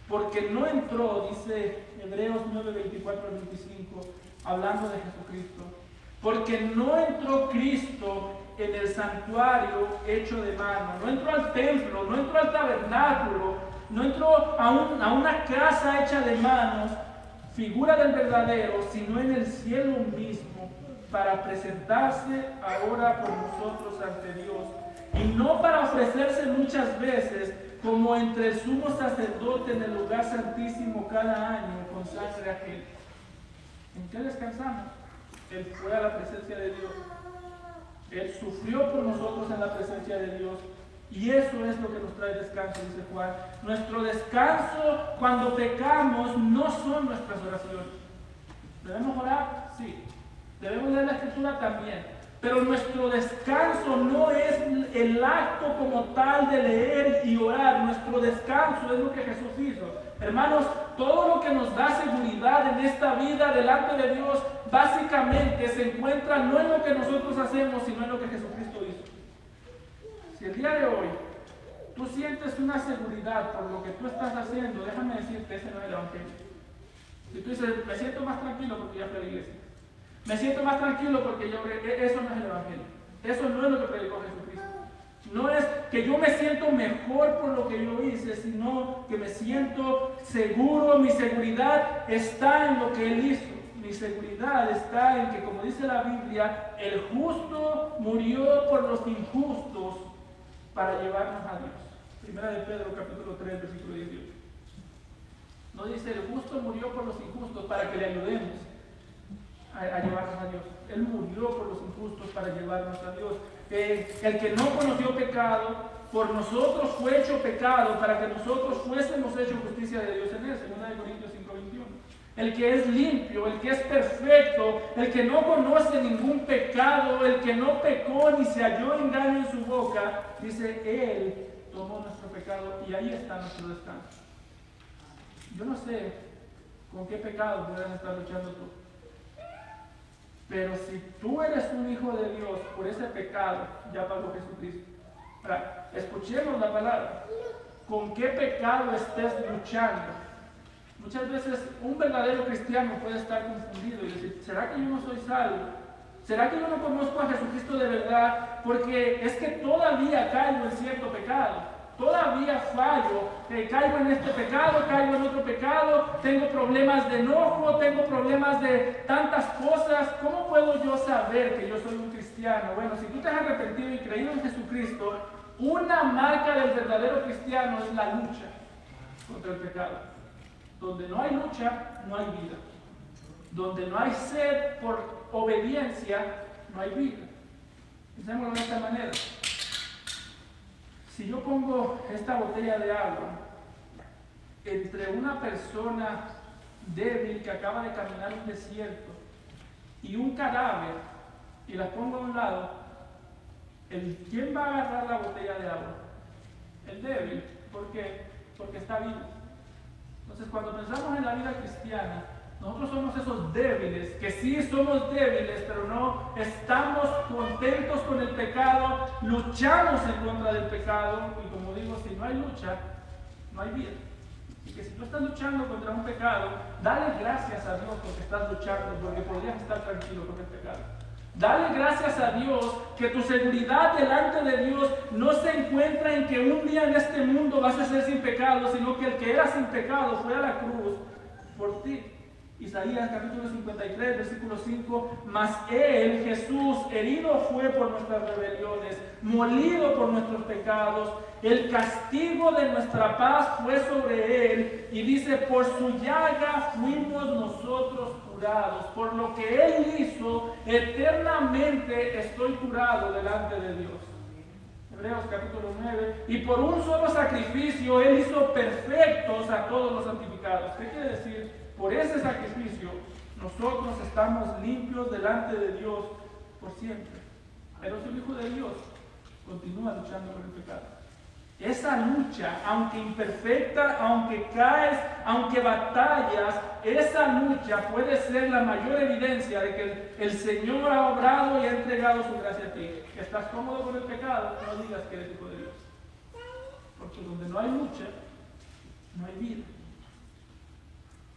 Porque no entró, dice Hebreos 9, 24 al 25, hablando de Jesucristo. Porque no entró Cristo en el santuario hecho de mano. No entró al templo, no entró al tabernáculo, no entró a una casa hecha de manos, figura del verdadero, sino en el cielo mismo, para presentarse ahora por nosotros ante Dios. Y no para ofrecerse muchas veces, como entre el sumo sacerdote en el lugar santísimo cada año con sangre ajena. ¿En qué descansamos? Él fue a la presencia de Dios. Él sufrió por nosotros en la presencia de Dios. Y eso es lo que nos trae descanso, dice Juan. Nuestro descanso cuando pecamos no son nuestras oraciones. ¿Debemos orar? Sí. ¿Debemos leer la Escritura? También. Pero nuestro descanso no es el acto como tal de leer y orar. Nuestro descanso es lo que Jesús hizo. Hermanos, todo lo que nos da seguridad en esta vida delante de Dios, básicamente se encuentra no en lo que nosotros hacemos, sino en lo que Jesucristo hizo. Si el día de hoy tú sientes una seguridad por lo que tú estás haciendo, déjame decirte, ese no es el Evangelio. Si tú dices, me siento más tranquilo porque ya fui a la iglesia. Me siento más tranquilo porque eso no es el Evangelio. Eso no es lo que predicó Jesucristo. No es que yo me siento mejor por lo que yo hice, sino que me siento seguro. Mi seguridad está en lo que Él hizo. mi seguridad está en que, como dice la Biblia, el justo murió por los injustos para llevarnos a Dios. Primera de Pedro, capítulo 3, versículo 18. No dice, el justo murió por los injustos para que le ayudemos a llevarnos a Dios. Él murió por los injustos para llevarnos a Dios. El que no conoció pecado, por nosotros fue hecho pecado para que nosotros fuésemos hecho justicia de Dios en él. 2 Corintios 5:21. El que es limpio, el que es perfecto, el que no conoce ningún pecado, el que no pecó ni se halló engaño en su boca, dice, Él tomó nuestro pecado y ahí está nuestro descanso. Yo no sé con qué pecado puedes estar luchando tú, pero si tú eres un hijo de Dios, por ese pecado ya pagó Jesucristo. Ahora, escuchemos la palabra. ¿Con qué pecado estés luchando? Muchas veces un verdadero cristiano puede estar confundido y decir, ¿será que yo no soy salvo? ¿Será que yo no conozco a Jesucristo de verdad? Porque es que todavía caigo en cierto pecado. Todavía fallo, caigo en este pecado, caigo en otro pecado, tengo problemas de enojo, tengo problemas de tantas cosas. ¿Cómo puedo yo saber que yo soy un cristiano? Bueno, si tú te has arrepentido y creído en Jesucristo, una marca del verdadero cristiano es la lucha contra el pecado. Donde no hay lucha, no hay vida. Donde no hay sed por obediencia, no hay vida. Pensémoslo de esta manera. Si yo pongo esta botella de agua entre una persona débil que acaba de caminar un desierto y un cadáver y la pongo a un lado, ¿quién va a agarrar la botella de agua? El débil. ¿Por qué? Porque está vivo. Entonces, cuando pensamos en la vida cristiana, nosotros somos esos débiles, que sí somos débiles, pero no estamos contentos con el pecado, luchamos en contra del pecado, y como digo, si no hay lucha, no hay vida. Y que si tú estás luchando contra un pecado, dale gracias a Dios porque estás luchando, porque podrías estar tranquilo con el pecado. Dale gracias a Dios que tu seguridad delante de Dios no se encuentra en que un día en este mundo vas a ser sin pecado, sino que el que era sin pecado fue a la cruz por ti. Isaías capítulo 53, versículo 5, mas Él, Jesús, herido fue por nuestras rebeliones, molido por nuestros pecados, el castigo de nuestra paz fue sobre Él, y dice, por su llaga fuimos nosotros curados, por lo que Él hizo, eternamente estoy curado delante de Dios. Hebreos capítulo 9, y por un solo sacrificio Él hizo perfectos a todos los santificados. ¿Qué quiere decir? Por ese sacrificio nosotros estamos limpios delante de Dios por siempre. Pero si el Hijo de Dios continúa luchando con el pecado. Esa lucha, aunque imperfecta, aunque caes, aunque batallas, esa lucha puede ser la mayor evidencia de que el Señor ha obrado y ha entregado su gracia a ti. ¿Estás cómodo con el pecado? No digas que eres Hijo de Dios. Porque donde no hay lucha, no hay vida.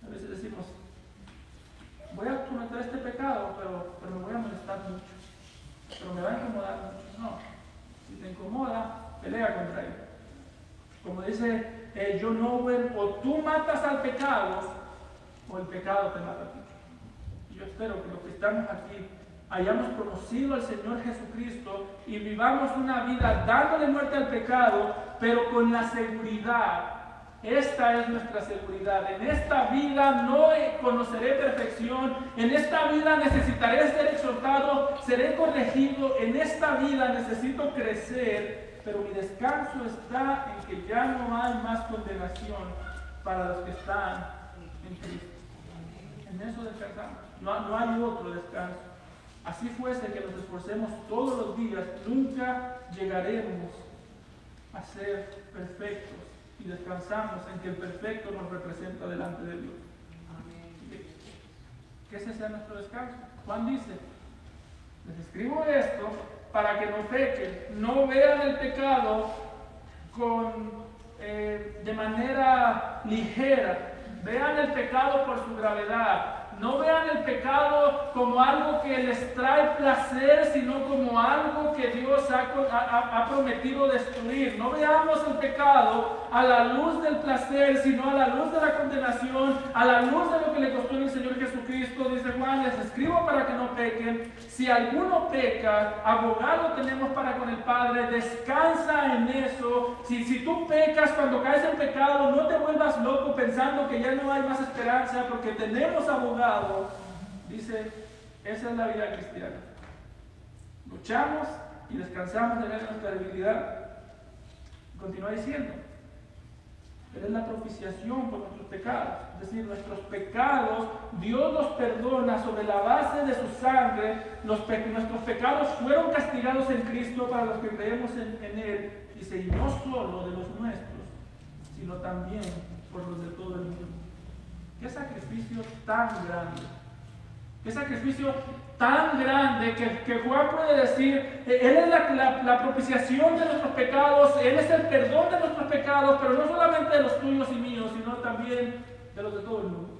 A veces decimos, voy a cometer este pecado, pero me voy a molestar mucho, pero me va a incomodar mucho. No, si te incomoda, pelea contra él. Como dice John Owen, o tú matas al pecado, o el pecado te mata a ti. Yo espero que los que estamos aquí hayamos conocido al Señor Jesucristo y vivamos una vida dándole muerte al pecado, pero con la seguridad. Esta es nuestra seguridad. En esta vida no conoceré perfección. En esta vida necesitaré ser exhortado, seré corregido. En esta vida necesito crecer, pero mi descanso está en que ya no hay más condenación para los que están en Cristo. En eso descansamos. No hay otro descanso. Así fuese que nos esforcemos todos los días, nunca llegaremos a ser perfectos. Y descansamos en que el perfecto nos representa delante de Dios. Amén. Que ese sea nuestro descanso. Juan dice, les escribo esto para que no pequen, no vean el pecado de manera ligera, Vean el pecado por su gravedad. No vean el pecado como algo que les trae placer, sino como algo que Dios ha prometido destruir. No veamos el pecado a la luz del placer, sino a la luz de la condenación, a la luz de lo que le costó el Señor Jesucristo. Dice Juan, les escribo para que no pequen. Si alguno peca, abogado tenemos para con el Padre. Descansa en eso. Si tú pecas, cuando caes en pecado, no te vuelvas loco pensando que ya no hay más esperanza, porque tenemos abogado. Dice, esa es la vida cristiana. Luchamos y descansamos en nuestra debilidad. Continúa diciendo, Él es la propiciación por nuestros pecados. Es decir, nuestros pecados, Dios los perdona sobre la base de su sangre. Nuestros pecados fueron castigados en Cristo para los que creemos en Él. Dice, y no solo de los nuestros, sino también por los de todo el mundo. ¡Qué sacrificio tan grande! ¡Qué sacrificio tan grande que Juan puede decir! Él es la propiciación de nuestros pecados, Él es el perdón de nuestros pecados, pero no solamente de los tuyos y míos, sino también de los de todo el mundo.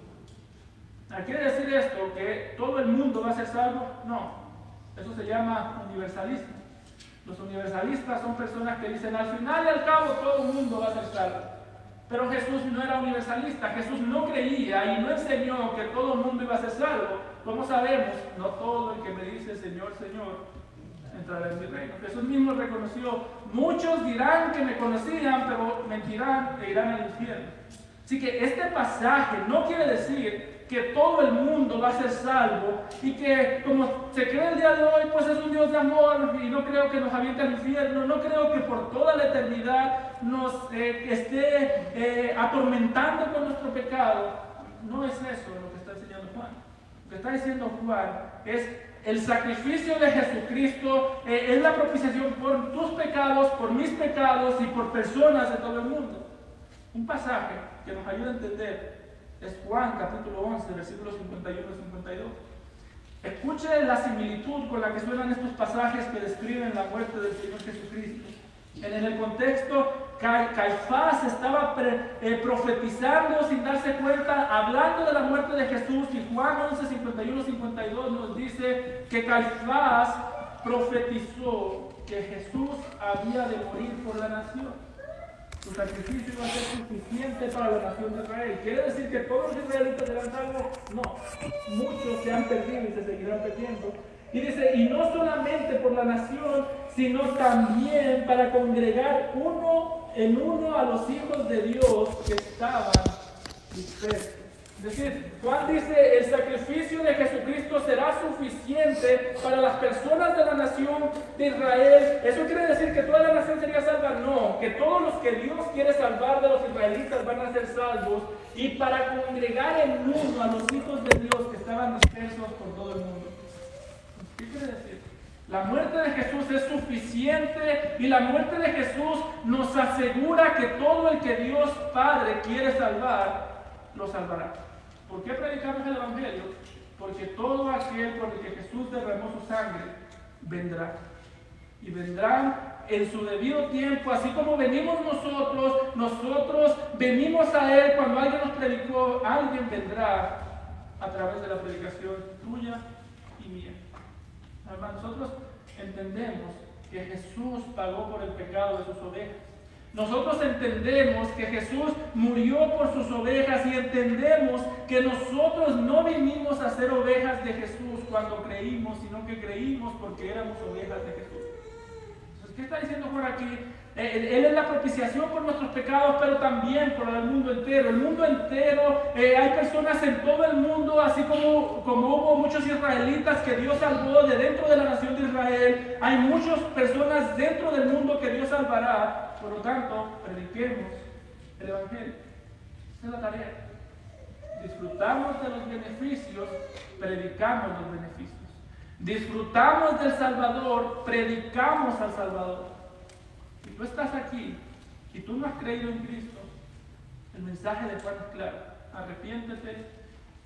¿Quiere decir esto que todo el mundo va a ser salvo? No, eso se llama universalismo. Los universalistas son personas que dicen, al final y al cabo todo el mundo va a ser salvo. Pero Jesús no era universalista, Jesús no creía y no enseñó que todo el mundo iba a ser salvo. ¿Cómo sabemos? No todo el que me dice Señor, Señor, entrará en mi reino. Jesús mismo reconoció, muchos dirán que me conocían, pero mentirán e irán al infierno. Así que este pasaje no quiere decir que todo el mundo va a ser salvo y que como se cree el día de hoy, pues es un Dios de amor y no creo que nos aviente al infierno, no creo que por toda la eternidad nos esté atormentando con nuestro pecado. No es eso lo que está enseñando Juan. Lo que está diciendo Juan es el sacrificio de Jesucristo, es la propiciación por tus pecados, por mis pecados y por personas de todo el mundo. Un pasaje que nos ayuda a entender es Juan capítulo 11, versículos 51 y 52. Escuche la similitud con la que suenan estos pasajes que describen la muerte del Señor Jesucristo. En el contexto, Caifás estaba profetizando sin darse cuenta, hablando de la muerte de Jesús, y Juan 11, 51 y 52 nos dice que Caifás profetizó que Jesús había de morir por la nación. Su sacrificio iba a ser suficiente para la nación de Israel. ¿Quiere decir que todos los israelitas serán salvos? No. Muchos se han perdido y se seguirán perdiendo. Y dice, y no solamente por la nación, sino también para congregar uno en uno a los hijos de Dios que estaban dispersos. Es decir, Juan dice, el sacrificio de Jesucristo será suficiente para las personas de la nación de Israel. ¿Eso quiere decir que toda la nación sería salva? No, que todos los que Dios quiere salvar de los israelitas van a ser salvos, y para congregar en uno a los hijos de Dios que estaban dispersos por todo el mundo. ¿Qué quiere decir? La muerte de Jesús es suficiente, y la muerte de Jesús nos asegura que todo el que Dios Padre quiere salvar, lo salvará. ¿Por qué predicamos el Evangelio? Porque todo aquel por el que Jesús derramó su sangre vendrá. Y vendrán en su debido tiempo, así como venimos nosotros venimos a Él cuando alguien nos predicó, alguien vendrá a través de la predicación tuya y mía. Hermanos, nosotros entendemos que Jesús pagó por el pecado de sus ovejas. Nosotros entendemos que Jesús murió por sus ovejas, y entendemos que nosotros no vinimos a ser ovejas de Jesús cuando creímos, sino que creímos porque éramos ovejas de Jesús. Entonces, ¿qué está diciendo por aquí? Él es la propiciación por nuestros pecados, pero también por el mundo entero. El mundo entero, hay personas en todo el mundo, así como hubo muchos israelitas que Dios salvó de dentro de la nación de Israel, hay muchas personas dentro del mundo que Dios salvará. Por lo tanto, prediquemos el Evangelio. Esa es la tarea. Disfrutamos de los beneficios, predicamos los beneficios. Disfrutamos del Salvador, predicamos al Salvador. Si tú estás aquí y tú no has creído en Cristo, el mensaje de Juan es claro: arrepiéntete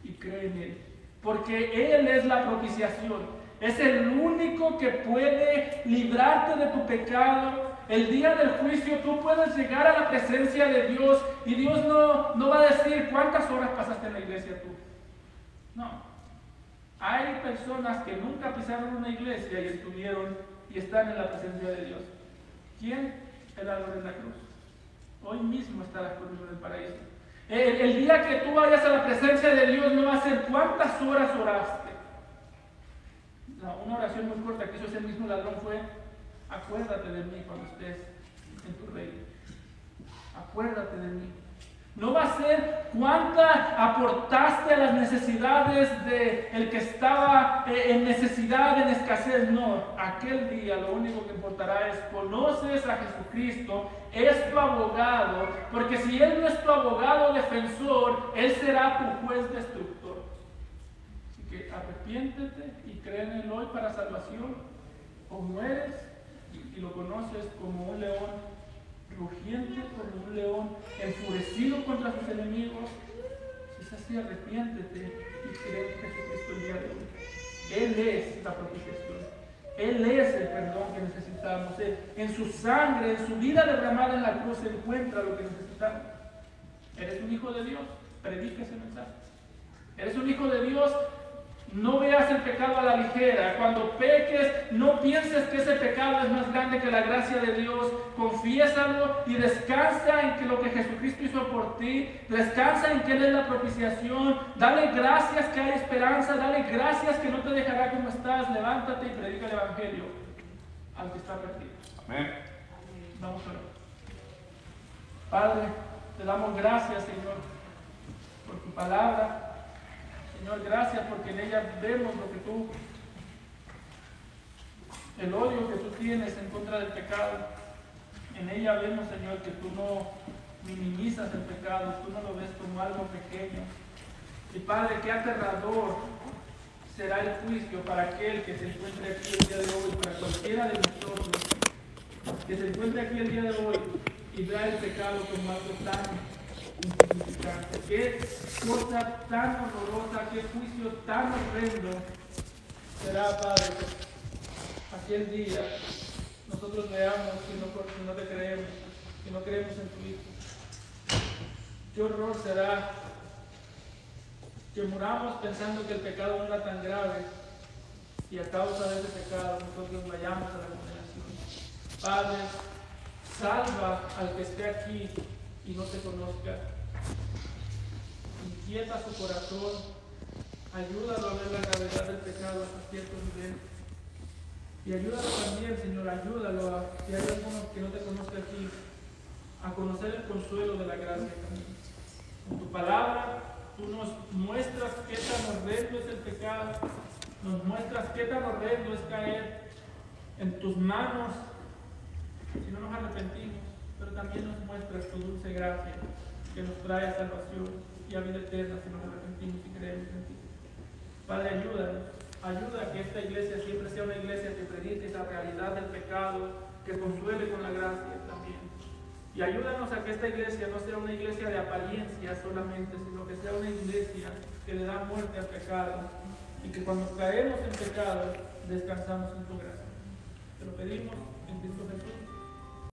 y cree en Él, porque Él es la propiciación, es el único que puede librarte de tu pecado, el día del juicio tú puedes llegar a la presencia de Dios y Dios no va a decir cuántas horas pasaste en la iglesia tú. No. Hay personas que nunca pisaron una iglesia y estuvieron y están en la presencia de Dios. ¿Quién? El árbol en la cruz. Hoy mismo estarás conmigo en el paraíso. El día que tú vayas a la presencia de Dios no va a ser cuántas horas oraste. No, una oración muy corta que hizo ese mismo ladrón fue: acuérdate de mí cuando estés en tu reino. Acuérdate de mí. No va a ser cuánta aportaste a las necesidades del que estaba en necesidad, en escasez. No, aquel día lo único que importará es: conoces a Jesucristo, es tu abogado, porque si Él no es tu abogado defensor, Él será tu juez destructor. Así que arrepiéntete y cree en Él hoy para salvación, o mueres y lo conoces como un león rugiente, como un león enfurecido contra sus enemigos. Si es así, arrepiéntete y cree en Jesucristo el día de hoy. Él es la propiciación, Él es el perdón que necesitamos. En su sangre, en su vida derramada en la cruz se encuentra lo que necesitamos. ¿Eres un hijo de Dios? Predica ese mensaje. ¿Eres un hijo de Dios? No veas el pecado a la ligera. Cuando peques, no pienses que ese pecado es más grande que la gracia de Dios. Confiésalo y descansa en que lo que Jesucristo hizo por ti. Descansa en que Él es la propiciación. Dale gracias que hay esperanza. Dale gracias que no te dejará como estás. Levántate y predica el Evangelio al que está perdido. Amén. Vamos a orar. Padre, te damos gracias, Señor, por tu palabra. Señor, gracias porque en ella vemos lo que tú, el odio que tú tienes en contra del pecado. En ella vemos, Señor, que tú no minimizas el pecado, tú no lo ves como algo pequeño. Y Padre, qué aterrador será el juicio para aquel que se encuentre aquí el día de hoy, para cualquiera de nosotros que se encuentre aquí el día de hoy y vea el pecado como algo tan insignificante. Qué cosa tan horrorosa, qué juicio tan horrendo será, Padre, aquel día nosotros veamos que no te creemos, que no creemos en tu Hijo. Qué horror será que muramos pensando que el pecado no era tan grave y a causa de ese pecado nosotros vayamos a la condenación. Padre, salva al que esté aquí y no te conozca. Inquieta su corazón, ayúdalo a ver la gravedad del pecado hasta cierto nivel. Y ayúdalo también, Señor, ayúdalo a, si hay alguno que no te conozca aquí, a conocer el consuelo de la gracia también. Con tu palabra, tú nos muestras qué tan horrendo es el pecado, nos muestras qué tan horrendo es caer en tus manos si no nos arrepentimos, pero también nos muestras tu dulce gracia que nos trae a salvación y a vida eterna si nos arrepentimos y creemos en ti. Padre, ayúdanos, ayuda a que esta iglesia siempre sea una iglesia que predique esa realidad del pecado, que consuele con la gracia también. Y ayúdanos a que esta iglesia no sea una iglesia de apariencia solamente, sino que sea una iglesia que le da muerte al pecado y que cuando caemos en pecado descansamos en tu gracia. Te lo pedimos en Cristo Jesús.